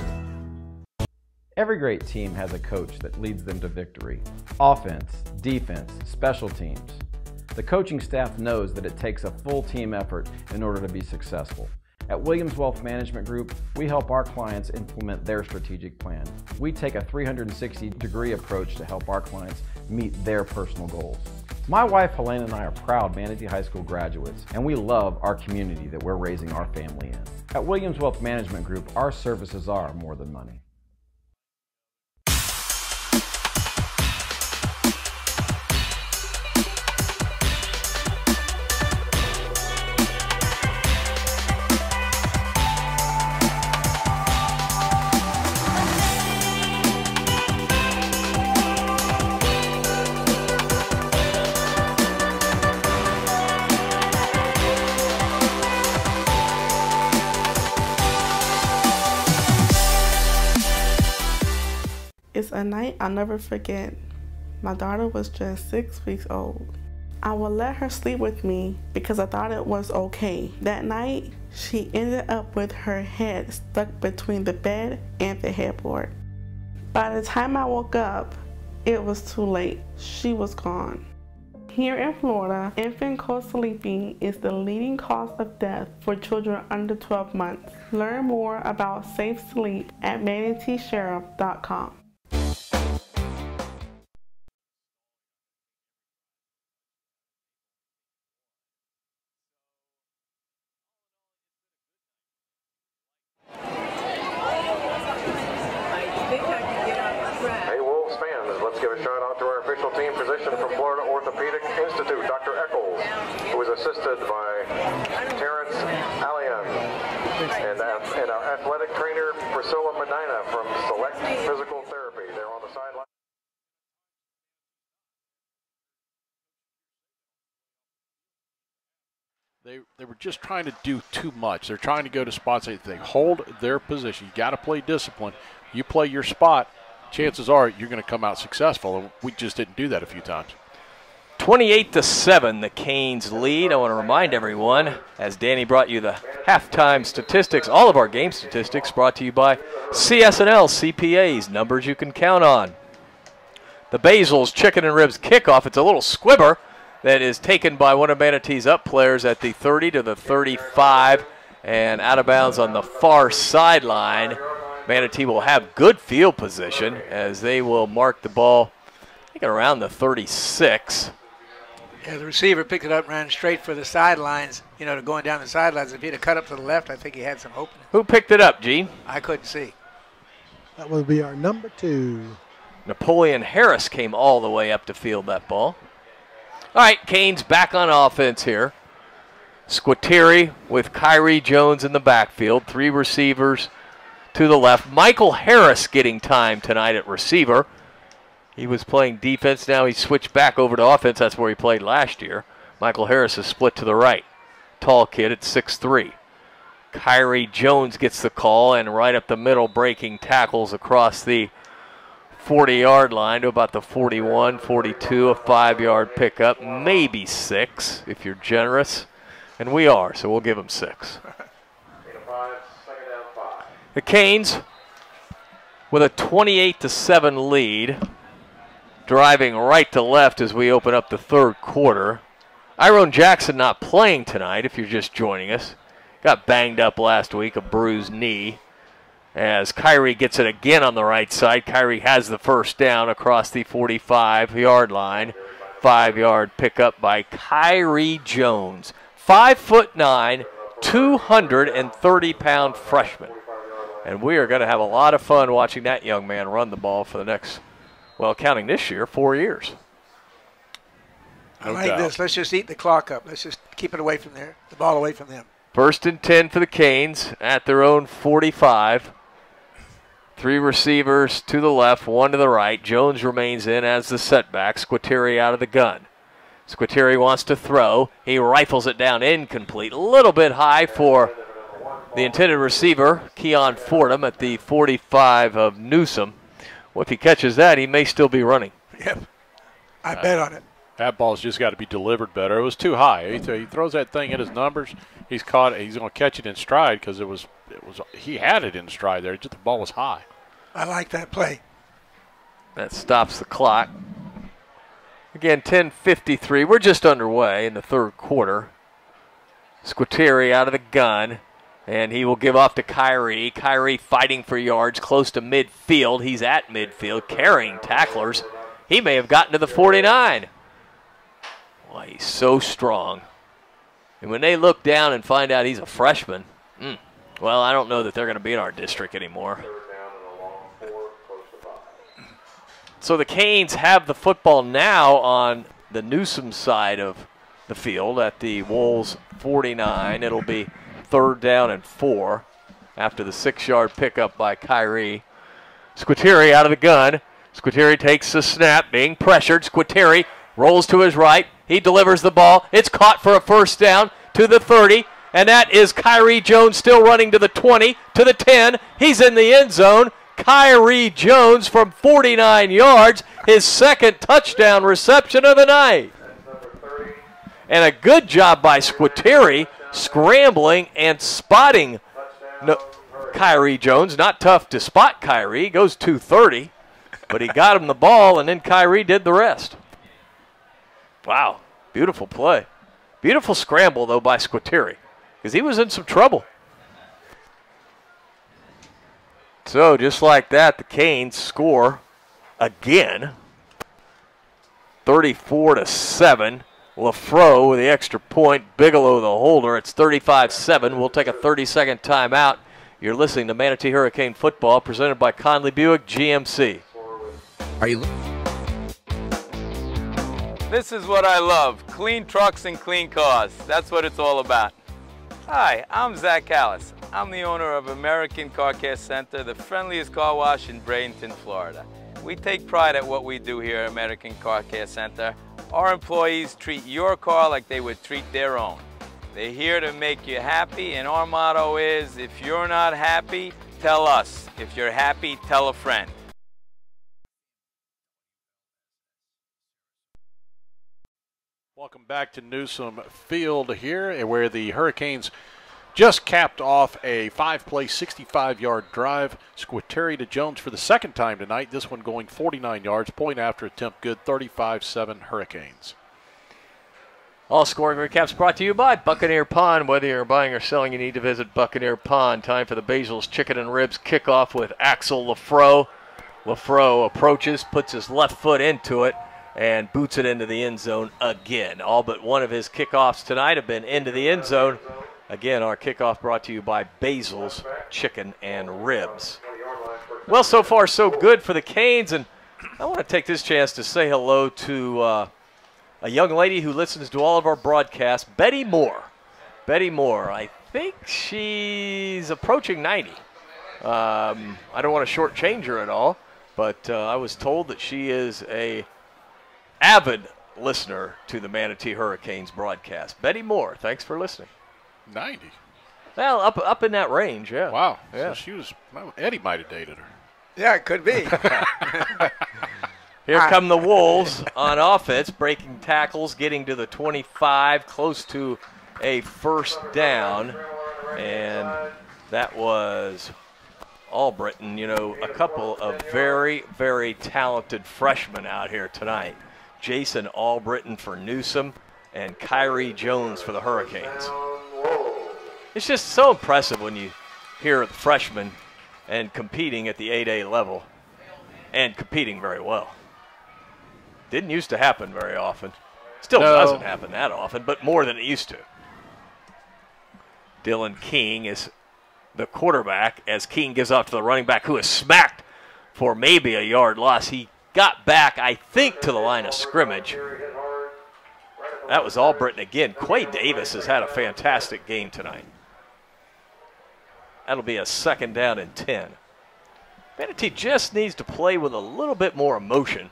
Every great team has a coach that leads them to victory. Offense, defense, special teams. The coaching staff knows that it takes a full team effort in order to be successful. At Williams Wealth Management Group, we help our clients implement their strategic plan. We take a 360-degree approach to help our clients meet their personal goals. My wife Helene and I are proud Manatee High School graduates, and we love our community that we're raising our family in. At Williams Wealth Management Group, our services are more than money. It's a night I'll never forget. My daughter was just 6 weeks old. I would let her sleep with me because I thought it was okay. That night, she ended up with her head stuck between the bed and the headboard. By the time I woke up, it was too late. She was gone. Here in Florida, infant co-sleeping is the leading cause of death for children under 12 months. Learn more about safe sleep at manateesheriff.com. Hey Wolves fans, let's give a shout out to our official team physician from Florida Orthopedic Institute, Dr. Eccles, who is assisted by Terrence Allian and our athletic trainer Priscilla Medina from Select Physical Therapy. They're on the sideline. They were just trying to do too much. They're trying to go to spots. They hold their position. You got to play discipline. You play your spot, chances are you're going to come out successful. And we just didn't do that a few times. 28-7, the Canes lead. I want to remind everyone, as Danny brought you the halftime statistics, all of our game statistics brought to you by CS&L CPAs, numbers you can count on. The Basil's Chicken and Ribs kickoff. It's a little squibber that is taken by one of Manatee's up players at the 30 to the 35 and out of bounds on the far sideline. Manatee will have good field position as they will mark the ball, I think, around the 36. Yeah, the receiver picked it up and ran straight for the sidelines, you know, to going down the sidelines. If he'd have cut up to the left, I think he had some opening. Who picked it up, Gene? I couldn't see. That would be our number 2. Napoleon Harris came all the way up to field that ball. All right, Canes back on offense here. Squitieri with Kyrie Jones in the backfield. 3 receivers to the left. Michael Harris getting time tonight at receiver. He was playing defense. Now he's switched back over to offense. That's where he played last year. Michael Harris is split to the right. Tall kid at 6'3". Kyrie Jones gets the call, and right up the middle, breaking tackles across the 40-yard line to about the 41, 42, a 5-yard pickup, maybe 6 if you're generous. And we are, so we'll give him 6. The Canes with a 28-7 lead, driving right to left as we open up the third quarter. Iron Jackson not playing tonight if you're just joining us. Got banged up last week, a bruised knee. As Kyrie gets it again on the right side, Kyrie has the first down across the 45-yard line. 5-yard pickup by Kyrie Jones. 5'9", 230-pound freshman. And we are going to have a lot of fun watching that young man run the ball for the next, well, counting this year, 4 years. I like this. Let's just eat the clock up. Let's just keep it away from there, the ball away from them. 1st and 10 for the Canes at their own 45. 3 receivers to the left, 1 to the right. Jones remains in as the setback. Squitieri out of the gun. Squitieri wants to throw. He rifles it down incomplete. A little bit high for the intended receiver, Keon Fordham, at the 45 of Newsome. Well, if he catches that, he may still be running. Yep. I bet on it. That ball's just got to be delivered better. It was too high. He throws that thing in his numbers. He's caught it. He's going to catch it in stride because he had it in stride there. Just the ball was high. I like that play. That stops the clock. Again, 10:53. We're just underway in the third quarter. Squitieri out of the gun, and he will give off to Kyrie. Kyrie fighting for yards close to midfield. He's at midfield, carrying tacklers. He may have gotten to the 49. Boy, he's so strong. And when they look down and find out he's a freshman, well, I don't know that they're going to be in our district anymore. So the Canes have the football now on the Newsome side of the field at the Wolves 49. It'll be 3rd down and 4 after the 6-yard pickup by Kyrie. Squitieri out of the gun. Squitieri takes the snap, being pressured. Squitieri rolls to his right. He delivers the ball. It's caught for a first down to the 30. And that is Kyrie Jones still running to the 20, to the 10. He's in the end zone. Kyrie Jones from 49 yards, his 2nd touchdown reception of the night. And a good job by Squitieri scrambling and spotting Kyrie Jones. Not tough to spot Kyrie. He goes 230, but he got him the ball, and then Kyrie did the rest. Wow, beautiful play. Beautiful scramble, though, by Squitieri, because he was in some trouble. So just like that, the Canes score again, 34-7. LaFro with the extra point, Bigelow the holder. It's 35-7. We'll take a 30-second timeout. You're listening to Manatee Hurricane Football, presented by Conley Buick GMC. Are you? This is what I love, clean trucks and clean cars. That's what it's all about. Hi, I'm Zach Callis. I'm the owner of American Car Care Center, the friendliest car wash in Bradenton, Florida. We take pride at what we do here at American Car Care Center. Our employees treat your car like they would treat their own. They're here to make you happy, and our motto is, if you're not happy, tell us. If you're happy, tell a friend. Welcome back to Newsome Field here, where the Hurricanes just capped off a 5-play, 65-yard drive. Squitieri to Jones for the 2nd time tonight, this one going 49 yards. Point after attempt good, 35-7 Hurricanes. All scoring recaps brought to you by Buccaneer Pond. Whether you're buying or selling, you need to visit Buccaneer Pond. Time for the Basil's Chicken and Ribs kickoff with Axel LaFro. LaFro approaches, puts his left foot into it, and boots it into the end zone again. All but one of his kickoffs tonight have been into the end zone. Again, our kickoff brought to you by Basil's Chicken and Ribs. Well, so far so good for the Canes, and I want to take this chance to say hello to a young lady who listens to all of our broadcasts, Betty Moore. Betty Moore, I think she's approaching 90. I don't want to shortchange her at all, but I was told that she is a avid listener to the Manatee Hurricanes broadcast. Betty Moore, thanks for listening. 90. Well, up in that range, yeah. Wow. Yeah. So she was, Eddie might have dated her. Yeah, it could be. Here come the Wolves on offense, breaking tackles, getting to the 25, close to a first down. And that was Albritton, a couple of very, very talented freshmen out here tonight. Jason Albritton for Newsome and Kyrie Jones for the Hurricanes. It's just so impressive when you hear the freshmen and competing at the 8A level and competing very well. Didn't used to happen very often. Still doesn't happen that often, but more than it used to. Dylan King is the quarterback as King gives off to the running back, who is smacked for maybe a yard loss. He got back, I think, to the line of scrimmage. That was Albritton again. Quay Davis has had a fantastic game tonight. That'll be a 2nd down and 10. Manatee just needs to play with a little bit more emotion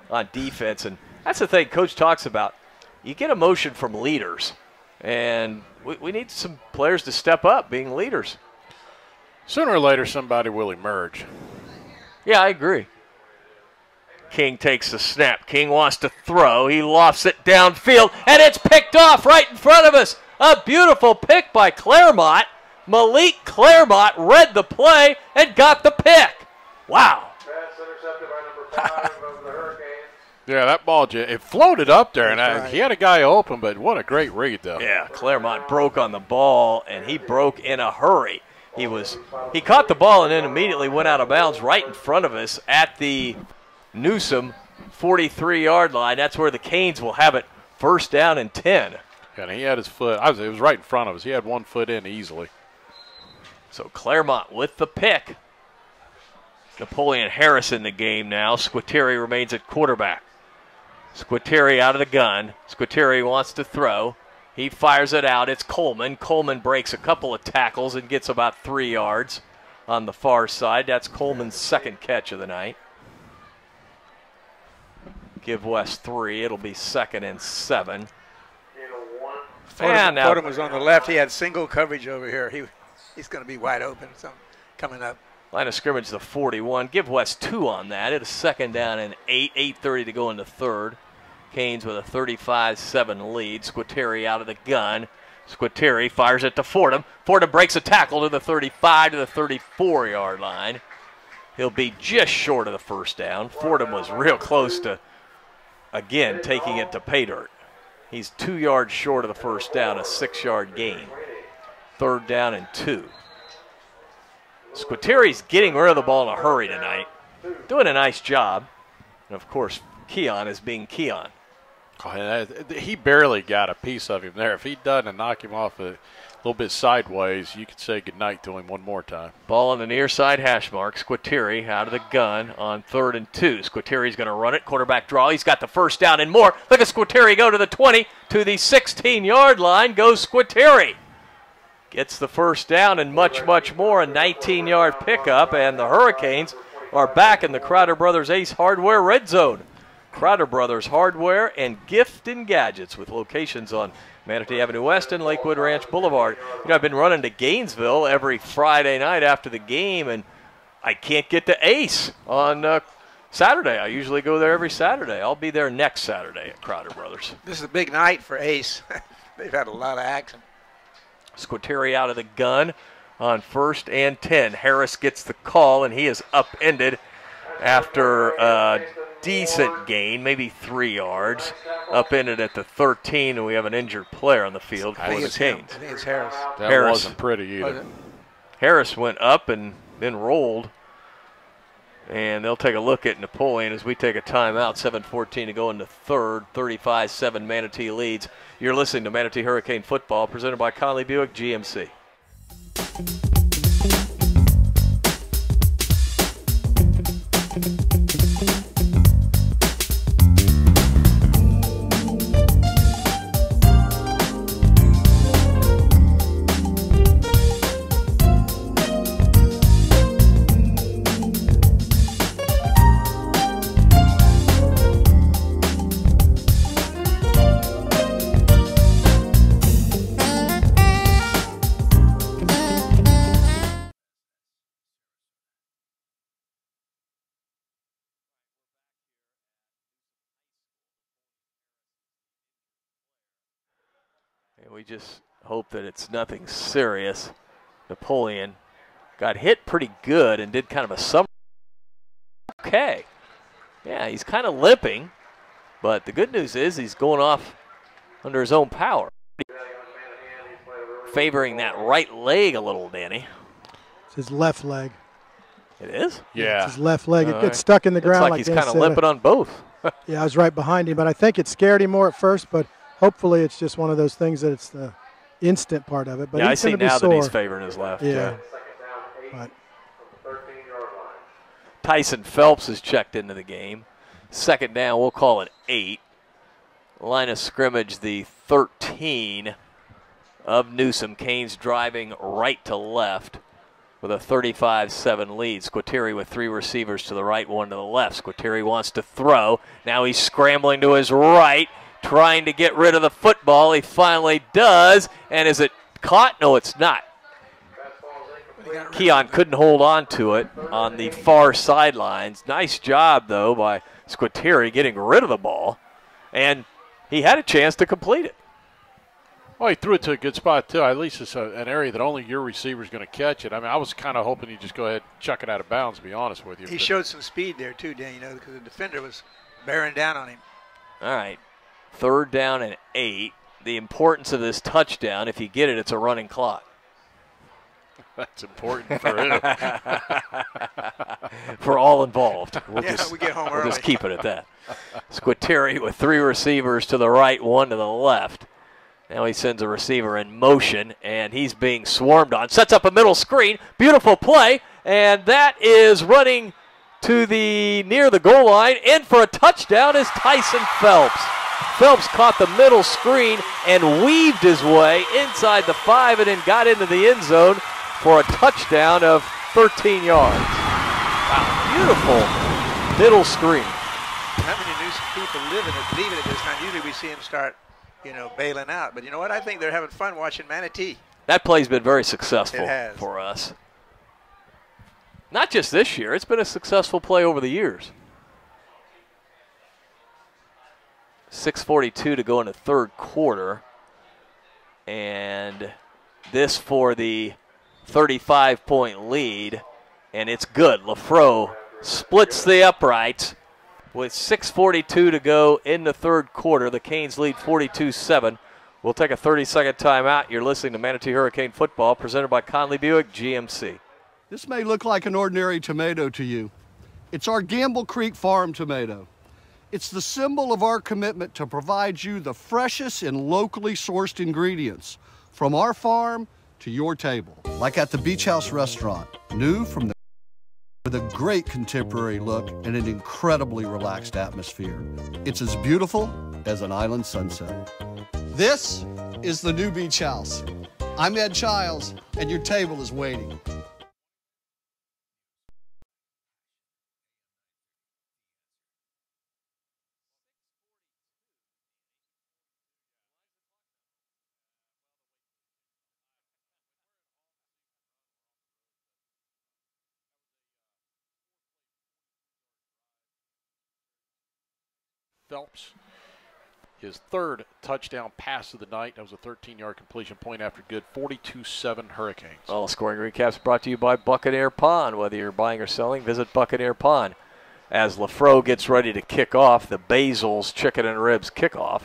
on defense, and that's the thing Coach talks about. You get emotion from leaders, and we need some players to step up being leaders. Sooner or later, somebody will emerge. Yeah, I agree. King takes the snap. King wants to throw. He lofts it downfield, and it's picked off right in front of us. A beautiful pick by Claremont. Malik Claremont read the play and got the pick. Wow. Yeah, that ball, it floated up there, and he had a guy open, but what a great read, though. Yeah, Claremont broke on the ball, and he broke in a hurry. He caught the ball and then immediately went out of bounds right in front of us at the Newsome 43-yard line. That's where the Canes will have it 1st down and 10. And he had his foot. It was right in front of us. He had 1 foot in easily. So Claremont with the pick. Napoleon Harris in the game now. Squitieri remains at quarterback. Squitieri out of the gun. Squitieri wants to throw. He fires it out. It's Coleman. Coleman breaks a couple of tackles and gets about 3 yards on the far side. That's Coleman's 2nd catch of the night. Give West 3. It'll be 2nd and 7. Fordham was on the left. He had single coverage over here. He's going to be wide open. So coming up. Line of scrimmage, the 41. Give West 2 on that. It's 2nd down and 8. 8:30 to go in the 3rd. Canes with a 35-7 lead. Squitieri out of the gun. Squitieri fires it to Fordham. Fordham breaks a tackle to the 35 to the 34-yard line. He'll be just short of the 1st down. Fordham was real close to, again, taking it to pay dirt. He's 2 yards short of the 1st down, a 6-yard gain. 3rd down and 2. Squitieri's getting rid of the ball in a hurry tonight. Doing a nice job. And, of course, Keon is being Keon. He barely got a piece of him there. If he doesn't knock him off a little bit sideways, you could say goodnight to him one more time. Ball on the near side hash mark. Squitieri out of the gun on 3rd and 2. Squitieri's going to run it. Quarterback draw. He's got the 1st down and more. Look at Squitieri go to the 20. To the 16-yard line goes Squitieri. Gets the 1st down and much, much more. A 19-yard pickup, and the Hurricanes are back in the Crowder Brothers Ace Hardware Red Zone. Crowder Brothers Hardware and Gift and Gadgets with locations on Manatee Avenue West and Lakewood Ranch Boulevard. I've been running to Gainesville every Friday night after the game, and I can't get to Ace on Saturday. I usually go there every Saturday. I'll be there next Saturday at Crowder Brothers. This is a big night for Ace. They've had a lot of action. Squitieri out of the gun on 1st and 10. Harris gets the call, and he is upended after a decent gain, maybe 3 yards. Upended at the 13, and we have an injured player on the field for the Canes. I think it's Harris. That wasn't pretty either. Harris went up and then rolled. And they'll take a look at Napoleon as we take a timeout. 7:14 to go in the 3rd. 35-7 Manatee leads. You're listening to Manatee Hurricane Football, presented by Conley Buick GMC. we just hope that it's nothing serious. Napoleon got hit pretty good and did kind of a summer. Okay. Yeah, he's kind of limping, but the good news is he's going off under his own power. Favoring that right leg a little, Danny. It's his left leg. It is? Yeah. It's his left leg. It All gets right. stuck in the ground. Looks like he's Dan kind of said. limping on both. Yeah, I was right behind him, but I think it scared him more at first, but hopefully it's just one of those things that it's the instant part of it. But yeah, I he's see gonna be now that sore. he's favoring his left. Yeah. But Tyson Phelps has checked into the game. Second down, we'll call it 8. Line of scrimmage, the 13 of Newsome. Canes driving right to left with a 35-7 lead. Squitieri with 3 receivers to the right, 1 to the left. Squitieri wants to throw. Now he's scrambling to his right, trying to get rid of the football. He finally does. And is it caught? No, it's not. Keon couldn't hold on to it on the far sidelines. Nice job, though, by Squitieri getting rid of the ball. And he had a chance to complete it. Well, he threw it to a good spot, too. At least it's an area that only your receiver is going to catch it. I mean, I was kind of hoping he'd just go ahead and chuck it out of bounds, to be honest with you. He showed some speed there, too, Dan, because the defender was bearing down on him. All right. 3rd down and 8. The importance of this touchdown, if you get it, it's a running clock. That's important for him. For all involved. We get home we'll early. just keep it at that. Squitieri with 3 receivers to the right, 1 to the left. Now he sends a receiver in motion, and he's being swarmed on. Sets up a middle screen. Beautiful play, and that is running to the near the goal line. In for a touchdown is Tyson Phelps. Phelps caught the middle screen and weaved his way inside the 5 and then got into the end zone for a touchdown of 13 yards. Wow, beautiful middle screen. How many new people leaving at this time? Usually we see them start, bailing out. But you know what? I think they're having fun watching Manatee. That play's been very successful It has. for us. Not just this year. It's been a successful play over the years. 6:42 to go in the 3rd quarter. And this for the 35-point lead. And it's good. LaFro splits the uprights with 6:42 to go in the 3rd quarter. The Canes lead 42-7. We'll take a 30-second timeout. You're listening to Manatee Hurricane Football, presented by Conley Buick GMC. This may look like an ordinary tomato to you. It's our Gamble Creek Farm tomato. It's the symbol of our commitment to provide you the freshest and locally sourced ingredients from our farm to your table. Like at the Beach House Restaurant, new from the with a great contemporary look and an incredibly relaxed atmosphere. It's as beautiful as an island sunset. This is the new Beach House. I'm Ed Childs, and your table is waiting. Phelps, his 3rd touchdown pass of the night. That was a 13-yard completion, point after good. 42-7 Hurricanes. All scoring recaps brought to you by Buccaneer Pond. Whether you're buying or selling, visit Buccaneer Pond. As LaFro gets ready to kick off the Basil's Chicken and Ribs kickoff.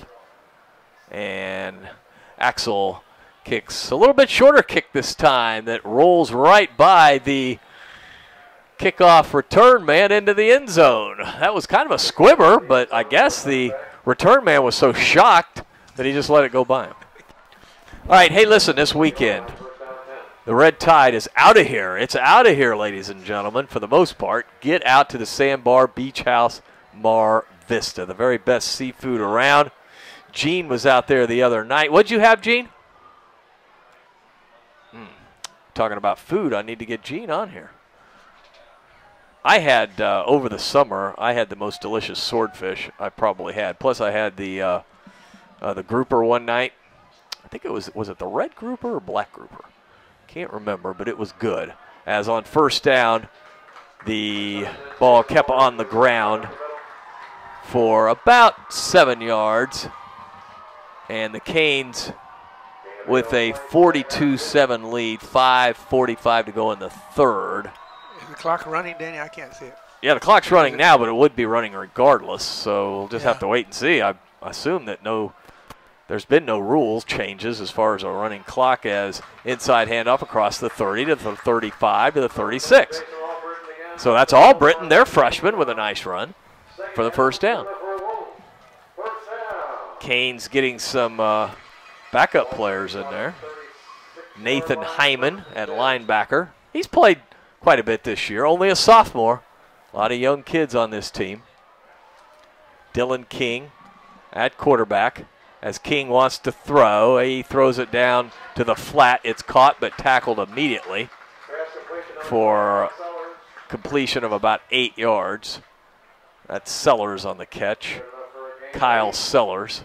And Axel kicks a little bit shorter kick this time that rolls right by the kickoff return man into the end zone. That was kind of a squibber, but I guess the return man was so shocked that he just let it go by him. All right, hey, listen, this weekend, the Red Tide is out of here. It's out of here, ladies and gentlemen, for the most part. Get out to the Sandbar Beach House Mar Vista, the very best seafood around. Gene was out there the other night. What'd you have, Gene? Talking about food, I need to get Gene on here. I had, over the summer, I had the most delicious swordfish I probably had. Plus, I had the grouper one night. I think it was it the red grouper or black grouper? Can't remember, but it was good. As on 1st down, the ball kept on the ground for about 7 yards. And the Canes with a 42-7 lead, 5:45 to go in the third. Is the clock running, Danny? I can't see it. Yeah, the clock's running now, but it would be running regardless, so we'll just have to wait and see. I assume that there's been no rules changes as far as a running clock as inside handoff across the 30 to the 35 to the 36. So that's all Britton, their freshman, with a nice run for the first down. Canes getting some backup players in there. Nathan Hyman at linebacker. He's played quite a bit this year, only a sophomore. A lot of young kids on this team. Dylan King at quarterback as King wants to throw. He throws it down to the flat. It's caught but tackled immediately for completion of about 8 yards. That's Sellers on the catch. Kyle Sellers.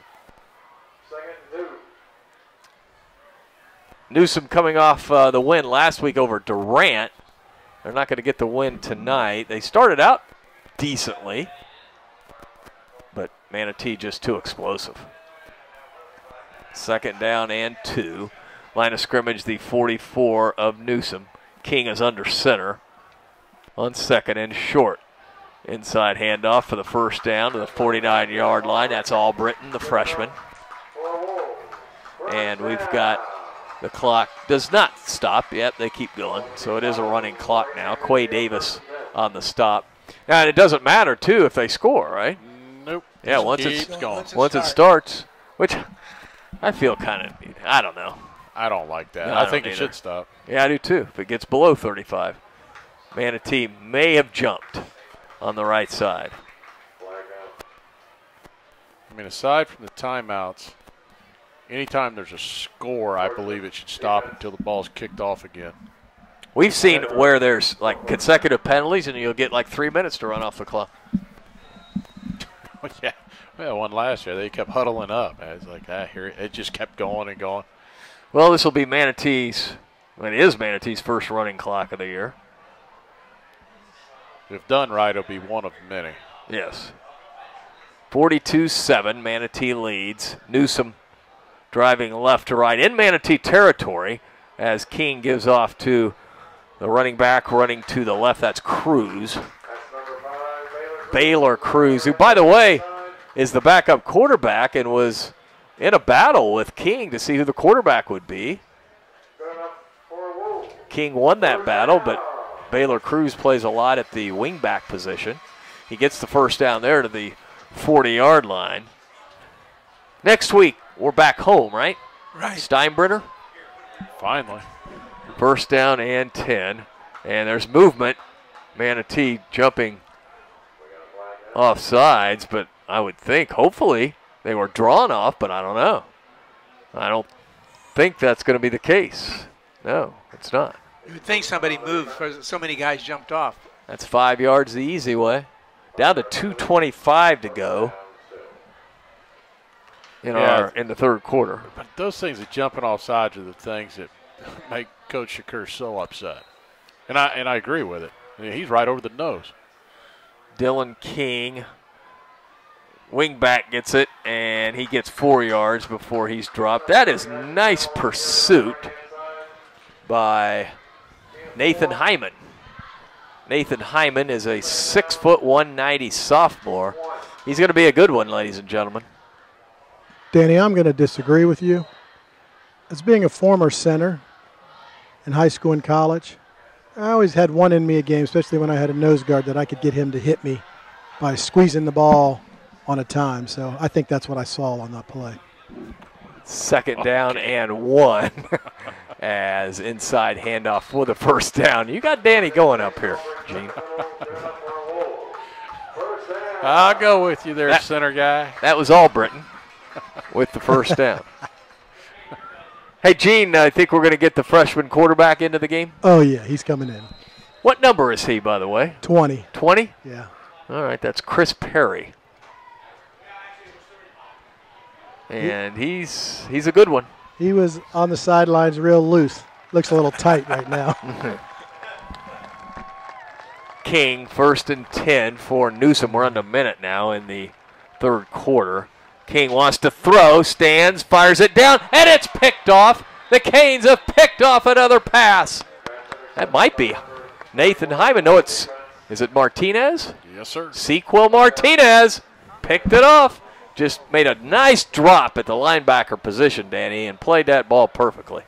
Newsome coming off the win last week over Durant. They're not going to get the win tonight. They started out decently, but Manatee just too explosive. Second down and 2. Line of scrimmage, the 44 of Newsome. King is under center on second and short. Inside handoff for the first down to the 49-yard line. That's all Britton, the freshman. And we've got the clock does not stop yet. They keep going. So it is a running clock now. Quay Davis on the stop. And it doesn't matter, too, if they score, right? Nope. Yeah, once it starts, which I feel kind of, I don't know. I don't like that. No, I think it should stop. Yeah, I do, too, if it gets below 35. Manatee may have jumped on the right side. I mean, aside from the timeouts, anytime there's a score, I believe it should stop until the ball's kicked off again. We've seen where there's like consecutive penalties and you'll get like 3 minutes to run off the clock. Yeah, we had one last year. They kept huddling up. It's like, here it just kept going and going. Well, this will be Manatee's first running clock of the year. If done right, it'll be one of many. Yes. 42-7, Manatee leads. Newsome driving left to right in Manatee territory as King gives off to the running back running to the left. That's Cruz. Baylor Cruz, who, by the way, is the backup quarterback and was in a battle with King to see who the quarterback would be. King won that battle, but Baylor Cruz plays a lot at the wingback position. He gets the first down there to the 40-yard line. Next week, we're back home, right? Right. Steinbrenner. Finally. First down and 10. And there's movement. Manatee jumping off sides, but I would think, hopefully, they were drawn off, but I don't know. I don't think that's going to be the case. No, it's not. You would think somebody moved because so many guys jumped off. That's 5 yards the easy way. Down to 2:25 to go in the third quarter. But those things that jumping off sides are the things that make Coach Shakur so upset. And I agree with it. I mean, he's right over the nose. Dylan King, wingback, gets it, and he gets 4 yards before he's dropped. That is nice pursuit by Nathan Hyman. Nathan Hyman is a 6', 190 sophomore. He's going to be a good one, ladies and gentlemen. Danny, I'm going to disagree with you. As being a former center in high school and college, I always had one in me a game, especially when I had a nose guard, that I could get him to hit me by squeezing the ball on a time. So I think that's what I saw on that play. Second down and 1 as inside handoff for the first down. You got Danny going up here, Gene. I'll go with you there, center guy. That was all Britton with the first down. Hey, Gene, I think we're going to get the freshman quarterback into the game. Oh, yeah, he's coming in. What number is he, by the way? 20. 20? Yeah. All right, that's Chris Perry. And he's a good one. He was on the sidelines real loose. Looks a little tight right now. King, 1st and 10 for Newsome. We're under a minute now in the third quarter. King wants to throw, stands, fires it down, and it's picked off The Canes have picked off another pass. That might be Nathan Hyman. No, is it Martinez? Yes, sir. Sequel Martinez picked it off. Just made a nice drop at the linebacker position, Danny, and played that ball perfectly.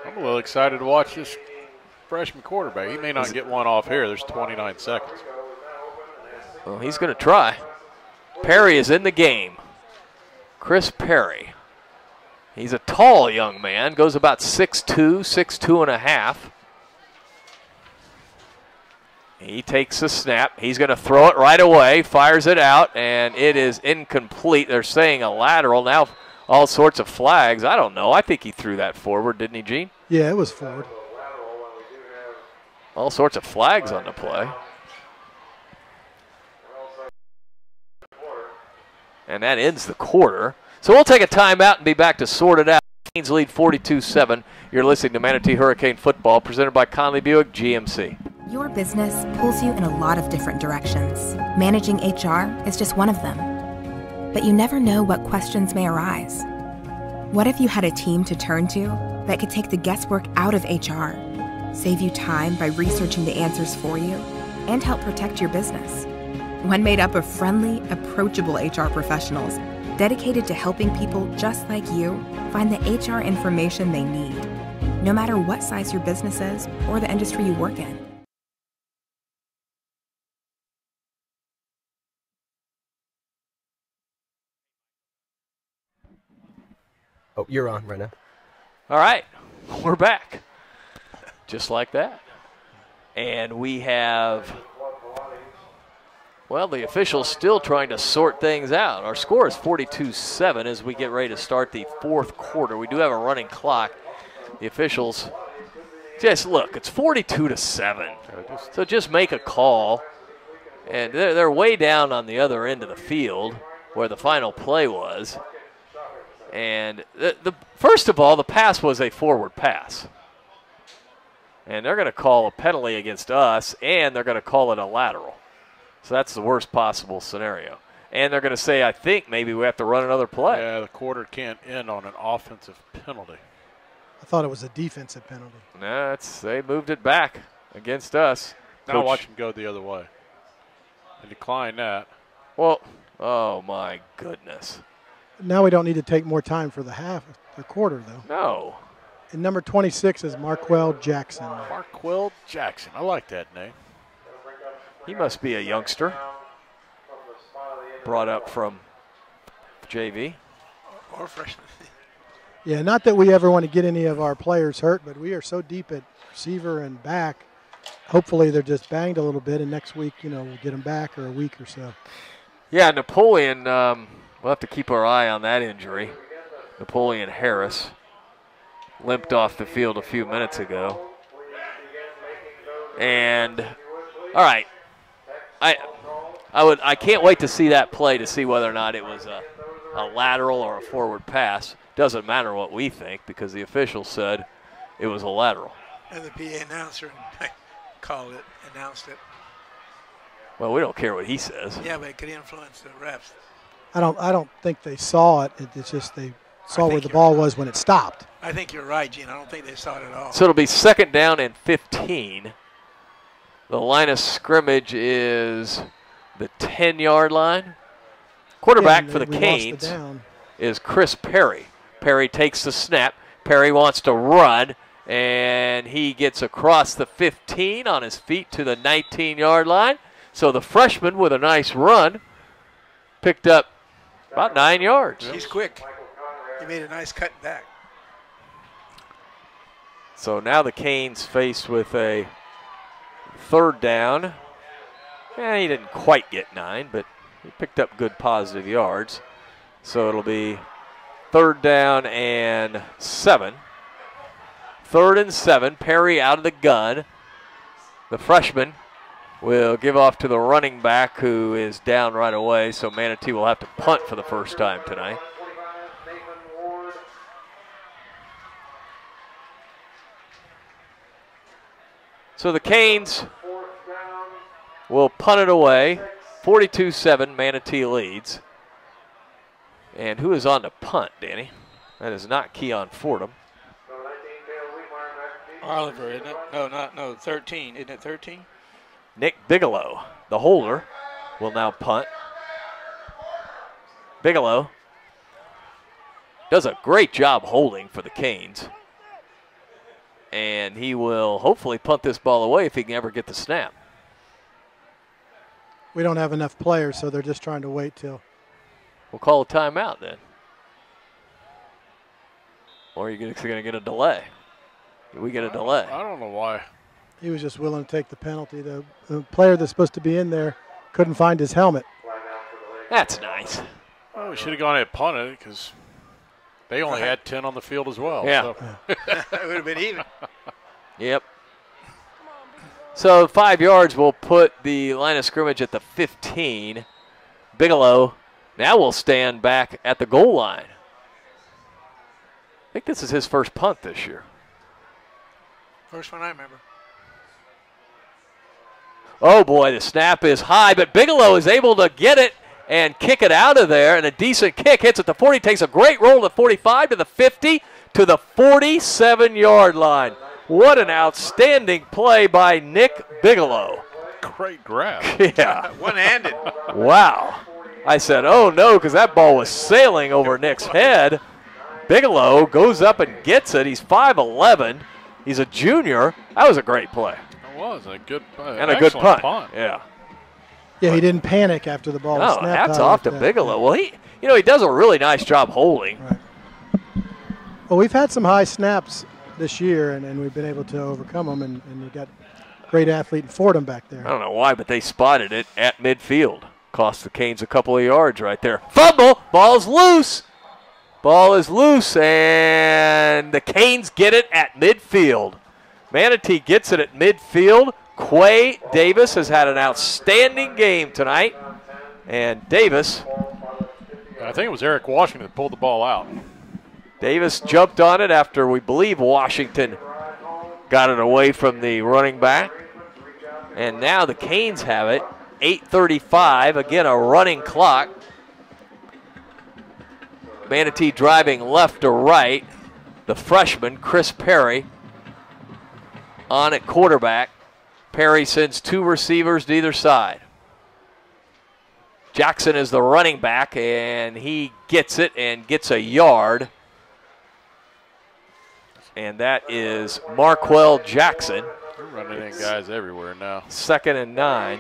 I'm a little excited to watch this freshman quarterback. He may not get one off here. There's 29 seconds. Well, he's going to try. Perry is in the game. Chris Perry. He's a tall young man. Goes about 6'2", 6'2 and a half. He takes the snap. He's going to throw it right away. Fires it out, and it is incomplete. They're saying a lateral. Now all sorts of flags. I don't know. I think he threw that forward, didn't he, Gene? Yeah, it was forward. All sorts of flags on the play. And that ends the quarter. So we'll take a timeout and be back to sort it out. Canes lead 42-7. You're listening to Manatee Hurricane Football, presented by Conley Buick GMC. Your business pulls you in a lot of different directions. Managing HR is just one of them. But you never know what questions may arise. What if you had a team to turn to that could take the guesswork out of HR, save you time by researching the answers for you, and help protect your business? One made up of friendly, approachable HR professionals dedicated to helping people just like you find the HR information they need, no matter what size your business is or the industry you work in. Oh, you're on right now. All right, we're back. Just like that. And we have, well, the officials still trying to sort things out. Our score is 42-7 as we get ready to start the fourth quarter. We do have a running clock. The officials, just look, it's 42-7. So just make a call. And they're way down on the other end of the field where the final play was. And first of all, the pass was a forward pass. And they're going to call a penalty against us, and they're going to call it a lateral. So that's the worst possible scenario. And they're going to say, I think maybe we have to run another play. Yeah, the quarter can't end on an offensive penalty. I thought it was a defensive penalty. No, they moved it back against us. Now watch him go the other way. And decline that. Well, oh my goodness. Now we don't need to take more time for the quarter, though. No. And number 26 is Marquell Jackson. Marquell Jackson. I like that name. He must be a youngster. Brought up from JV. Or freshman. Yeah, not that we ever want to get any of our players hurt, but we are so deep at receiver and back. Hopefully they're just banged a little bit, and next week, we'll get them back or a week or so. Yeah, Napoleon, we'll have to keep our eye on that injury. Napoleon Harris limped off the field a few minutes ago. And, all right, I can't wait to see that play to see whether or not it was a lateral or a forward pass. Doesn't matter what we think because the official said it was a lateral. And the PA announcer announced it. Well, we don't care what he says. Yeah, but it could influence the refs. I don't think they saw it. It's just they saw where the ball was when it stopped. I think you're right, Gene. I don't think they saw it at all. So it'll be 2nd down and 15. The line of scrimmage is the 10-yard line. Quarterback for the Canes is Chris Perry. Perry takes the snap. Perry wants to run, and he gets across the 15 on his feet to the 19-yard line. So the freshman with a nice run picked up about 9 yards. He's quick. He made a nice cut back. So now the Canes faced with a 3rd down. He didn't quite get 9, but he picked up good positive yards. So it'll be 3rd down and 7. 3rd and 7. Perry out of the gun. The freshman will give off to the running back who is down right away. So Manatee will have to punt for the first time tonight. So the Canes will punt it away. 42-7, Manatee leads. And who is on the punt, Danny? That is not Keon Fordham. Oliver, isn't it? No, 13. Isn't it 13? Nick Bigelow, the holder, will now punt. Bigelow does a great job holding for the Canes. And he will hopefully punt this ball away if he can ever get the snap. We don't have enough players, so they're just trying to wait till. We'll call a timeout then. Or you're going to get a delay. We get a delay. I don't know why. He was just willing to take the penalty. The player that's supposed to be in there couldn't find his helmet. That's nice. Oh, we should have gone ahead and punted because they only had 10 on the field as well. Yeah. So. It would have been even. Yep. So 5 yards will put the line of scrimmage at the 15. Bigelow now will stand back at the goal line. I think this is his first punt this year. First one I remember. Oh, boy, the snap is high, but Bigelow is able to get it and kick it out of there, and a decent kick hits at the 40, takes a great roll to the 45, to the 50, to the 47-yard line. What an outstanding play by Nick Bigelow. Great grab. Yeah. One-handed. Wow. I said, oh, no, because that ball was sailing over Nick's head. Bigelow goes up and gets it. He's 5'11". He's a junior. That was a great play. It was a good and a good punt. Yeah. Yeah, he didn't panic after the ball was No, snapped. hats out off like to that. Bigelow. Well, he does a really nice job holding. Right. Well, we've had some high snaps this year, and we've been able to overcome them, and you got great athlete in Fordham back there. I don't know why, but they spotted it at midfield. Cost the Canes a couple of yards right there. Fumble. Ball's loose. Ball is loose, and the Canes get it at midfield. Manatee gets it at midfield. Quay Davis has had an outstanding game tonight. And Davis. I think it was Eric Washington that pulled the ball out. Davis jumped on it after we believe Washington got it away from the running back. And now the Canes have it. 8:35, again a running clock. Manatee driving left to right. The freshman, Chris Perry, on at quarterback. Perry sends 2 receivers to either side. Jackson is the running back, and he gets it and gets a yard. And that is Marquell Jackson. They're running in guys everywhere now. 2nd and 9.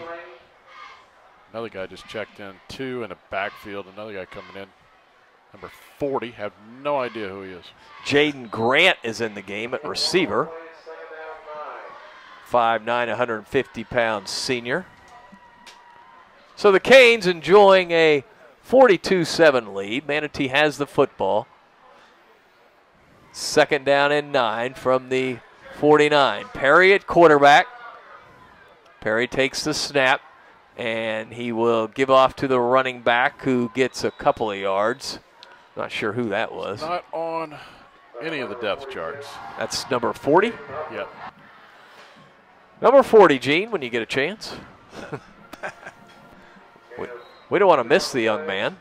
Another guy just checked in, 2 in the backfield. Another guy coming in, number 40. Have no idea who he is. Jaden Grant is in the game at receiver. 5'9", 150-pound senior. So the Canes enjoying a 42-7 lead. Manatee has the football. 2nd down and 9 from the 49. Perry at quarterback. Perry takes the snap, and he will give off to the running back who gets a couple of yards. Not sure who that was. Not on any of the depth charts. That's number 40? Yep. Number 40, Gene, when you get a chance. We don't want to miss the young man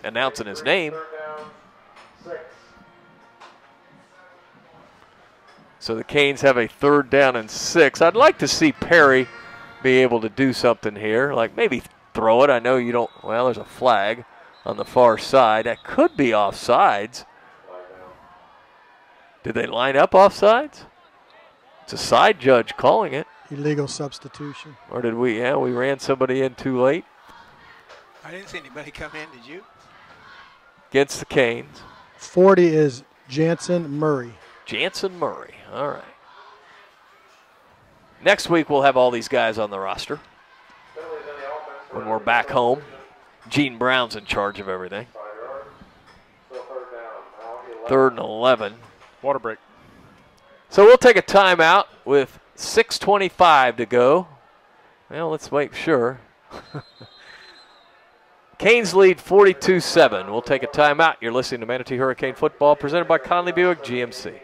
announcing his name. So the Canes have a 3rd down and 6. I'd like to see Perry be able to do something here, like maybe throw it. I know you don't. Well, there's a flag on the far side. That could be offsides. Did they line up offsides? It's a side judge calling it. Illegal substitution. Or did we? Yeah, we ran somebody in too late. I didn't see anybody come in, did you? Against the Canes. 40 is Jansen Murray. Jansen Murray. All right. Next week we'll have all these guys on the roster. When we're back home, Gene Brown's in charge of everything. 3rd and 11. Water break. So we'll take a timeout with 6:25 to go. Well, let's make sure. Canes lead 42-7. We'll take a timeout. You're listening to Manatee Hurricane Football presented by Conley Buick GMC.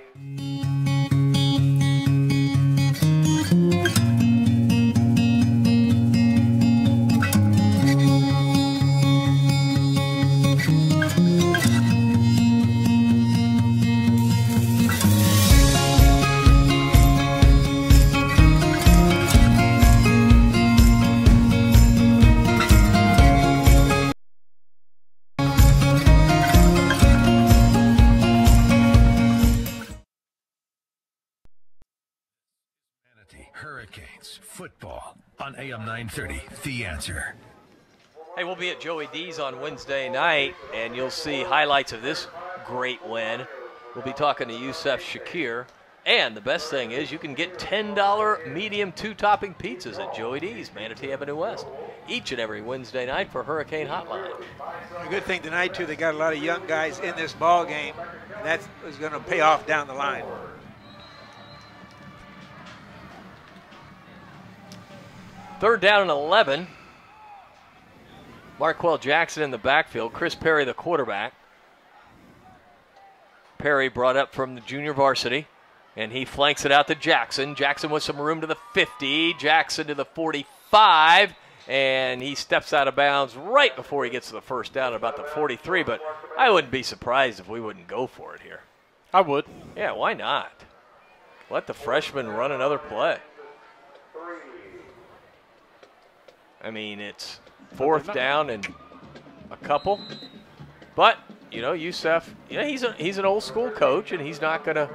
football on AM 930, The Answer. Hey, we'll be at Joey D's on Wednesday night, and you'll see highlights of this great win. We'll be talking to Yusuf Shakir. And the best thing is you can get $10 medium two-topping pizzas at Joey D's, Manatee Avenue West, each and every Wednesday night for Hurricane Hotline. A good thing tonight, too, they got a lot of young guys in this ball game. That is going to pay off down the line. Third down and 11. Marquell Jackson in the backfield. Chris Perry, the quarterback. Perry brought up from the junior varsity, and he flanks it out to Jackson. Jackson with some room to the 50. Jackson to the 45, and he steps out of bounds right before he gets to the first down at about the 43, but I wouldn't be surprised if we wouldn't go for it here. I would. Yeah, why not? Let the freshman run another play. I mean, it's fourth down and a couple. But, you know, Yusuf, he's an old school coach, and he's not going to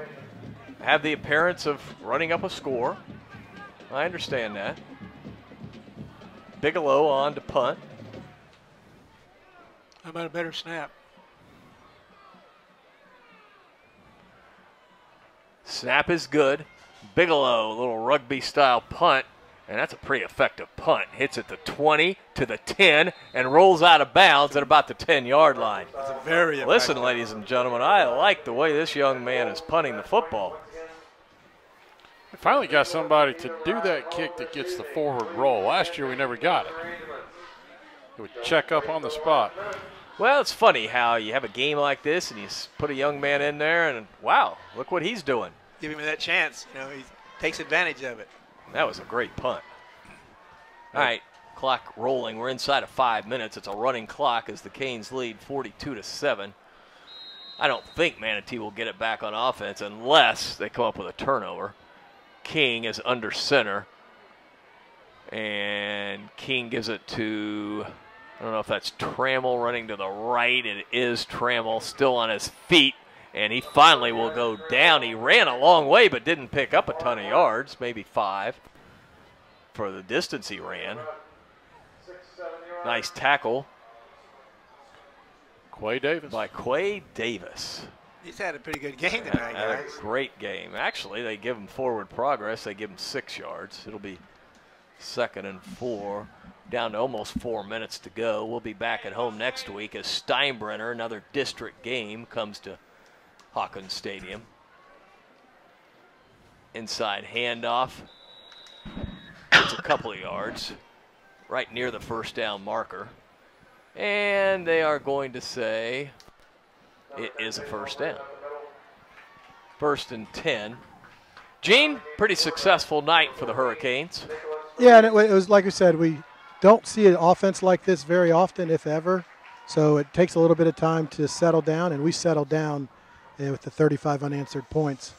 have the appearance of running up a score. I understand that. Bigelow on to punt. How about a better snap? Snap is good. Bigelow, a little rugby-style punt, and that's a pretty effective punt. Hits at the 20 to the 10 and rolls out of bounds at about the 10-yard line. That's a very effective. Listen, ladies and gentlemen, I like the way this young man is punting the football. We finally got somebody to do that kick that gets the forward roll. Last year we never got it. It would check up on the spot. Well, it's funny how you have a game like this and you put a young man in there and, wow, look what he's doing. Give him that chance. You know, he takes advantage of it. That was a great punt. All right, clock rolling. We're inside of 5 minutes. It's a running clock as the Canes lead 42-7. I don't think Manatee will get it back on offense unless they come up with a turnover. King is under center, and King gives it to, I don't know if that's Trammell running to the right. It is Trammell still on his feet, and he finally will go down. He ran a long way but didn't pick up a ton of yards, maybe 5 for the distance he ran. Nice tackle. Quay Davis. By Quay Davis. He's had a pretty good game tonight, guys. A great game. Actually, they give him forward progress. They give him 6 yards. It'll be 2nd and 4. Down to almost 4 minutes to go. We'll be back at home next week as Steinbrenner, another district game, comes to Hawkins Stadium. Inside handoff. It's a couple of yards. Right near the first down marker. And they are going to say it is a first down. 1st and 10. Gene, pretty successful night for the Hurricanes. Yeah, and it was like we said, we don't see an offense like this very often, if ever. So it takes a little bit of time to settle down, and we settled down with the 35 unanswered points.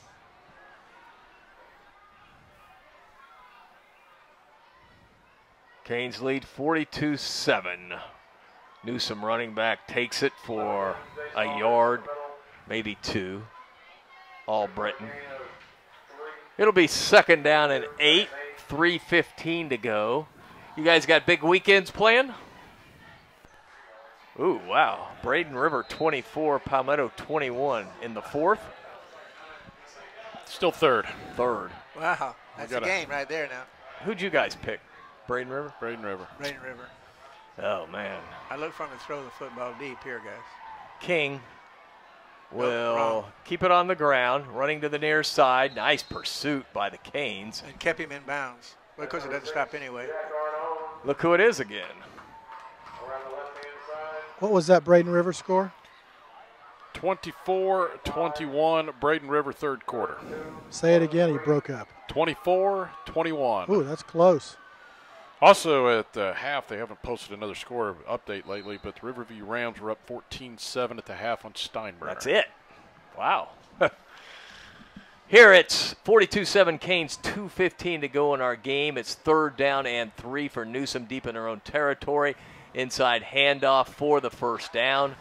Canes lead 42-7. Newsome running back takes it for a yard, maybe 2. All Britain. It'll be 2nd down and 8, 3:15 to go. You guys got big weekends planned? Ooh, wow. Braden River 24, Palmetto 21 in the 4th. Still 3rd. 3rd. Wow, that's a game right there now. Who'd you guys pick? Braden River? Braden River. Braden River. Oh, man. I look for him to throw the football deep here, guys. King will keep it on the ground, running to the near side. Nice pursuit by the Canes. And kept him in bounds. Well, of course, it doesn't stop anyway. Look who it is again. What was that Braden River score? 24-21, Braden River, 3rd quarter. Say it again, he broke up. 24-21. Ooh, that's close. Also at the half, they haven't posted another score update lately, but the Riverview Rams were up 14-7 at the half on Steinbrenner. That's it. Wow. Here it's 42-7 Canes, 2:15 to go in our game. It's 3rd down and 3 for Newsome deep in their own territory. Inside handoff for the first down.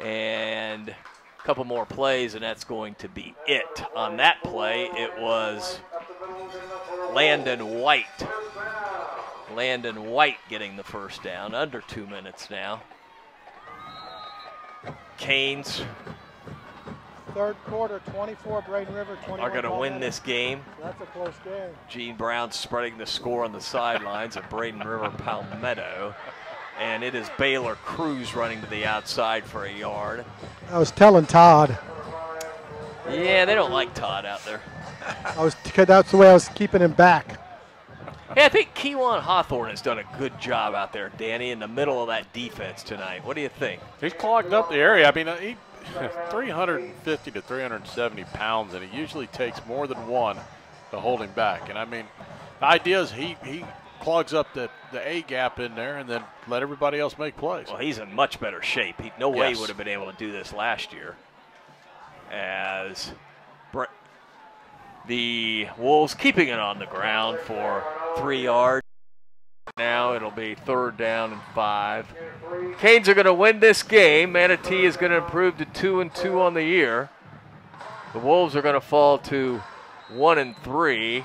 And a couple more plays, and that's going to be it. On that play, it was Landon White Landon White getting the first down. Under 2 minutes now. Canes Third quarter, 24, Braden River, 21. are going to win this game. That's a close game. Gene Brown spreading the score on the sidelines of Braden River Palmetto. And it is Baylor Cruz running to the outside for a yard. I was telling Todd. Yeah, they don't like Todd out there. That's the way I was keeping him back. Yeah, I think Keewan Hawthorne has done a good job out there, Danny, in the middle of that defense tonight. What do you think? He's clogged up the area. I mean, he 350 to 370 pounds, and it usually takes more than one to hold him back. And I mean, the idea is he clogs up the A gap in there and then let everybody else make plays. Well, he's in much better shape. No way he would have been able to do this last year. As the Wolves keeping it on the ground for 3 yards. Now it'll be 3rd down and 5. Canes are going to win this game. Manatee is going to improve to 2-2 on the year. The Wolves are going to fall to 1-3.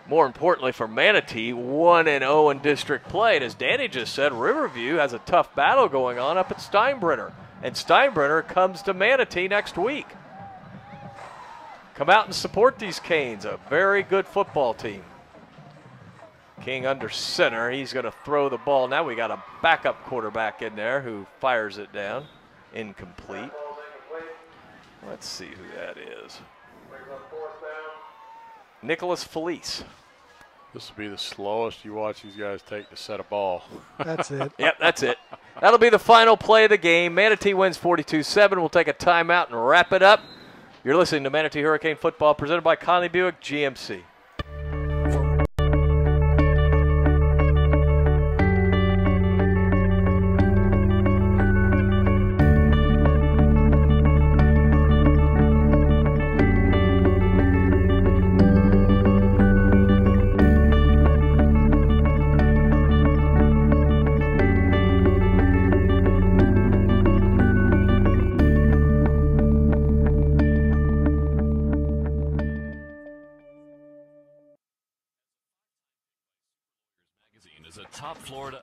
More importantly for Manatee, 1-0 in district play. And as Danny just said, Riverview has a tough battle going on up at Steinbrenner. And Steinbrenner comes to Manatee next week. Come out and support these Canes, a very good football team. King under center. He's going to throw the ball. Now we got a backup quarterback in there who fires it down. Incomplete. Let's see who that is. Nicholas Felice. This will be the slowest you watch these guys take to set a ball. That's it. Yep, that's it. That'll be the final play of the game. Manatee wins 42-7. We'll take a timeout and wrap it up. You're listening to Manatee Hurricane Football presented by Conley Buick GMC. Is a top Florida.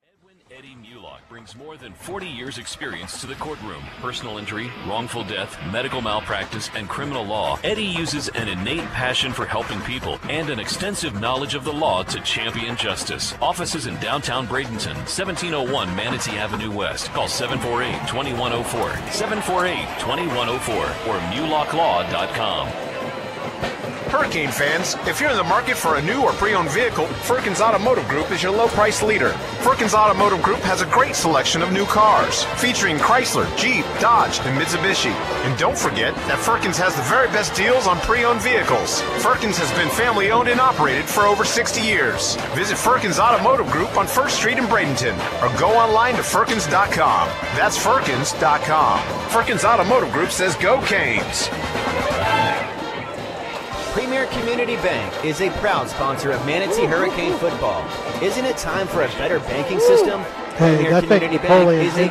Edwin Eddie Mulock brings more than 40 years experience to the courtroom. Personal injury, wrongful death, medical malpractice, and criminal law. Eddie uses an innate passion for helping people and an extensive knowledge of the law to champion justice. Offices in downtown Bradenton, 1701 Manatee Avenue West. Call 748-2104, 748-2104, or mulocklaw.com. Hurricane fans, if you're in the market for a new or pre-owned vehicle, Firkins Automotive Group is your low-price leader. Firkins Automotive Group has a great selection of new cars, featuring Chrysler, Jeep, Dodge, and Mitsubishi. And don't forget that Firkins has the very best deals on pre-owned vehicles. Firkins has been family-owned and operated for over 60 years. Visit Firkins Automotive Group on 1st Street in Bradenton, or go online to Firkins.com. That's Firkins.com. Firkins Automotive Group says go Canes. Premier Community Bank is a proud sponsor of Manatee Hurricane Football. Isn't it time for a better banking system? Hey, Premier I think Community Bank Napoleon is a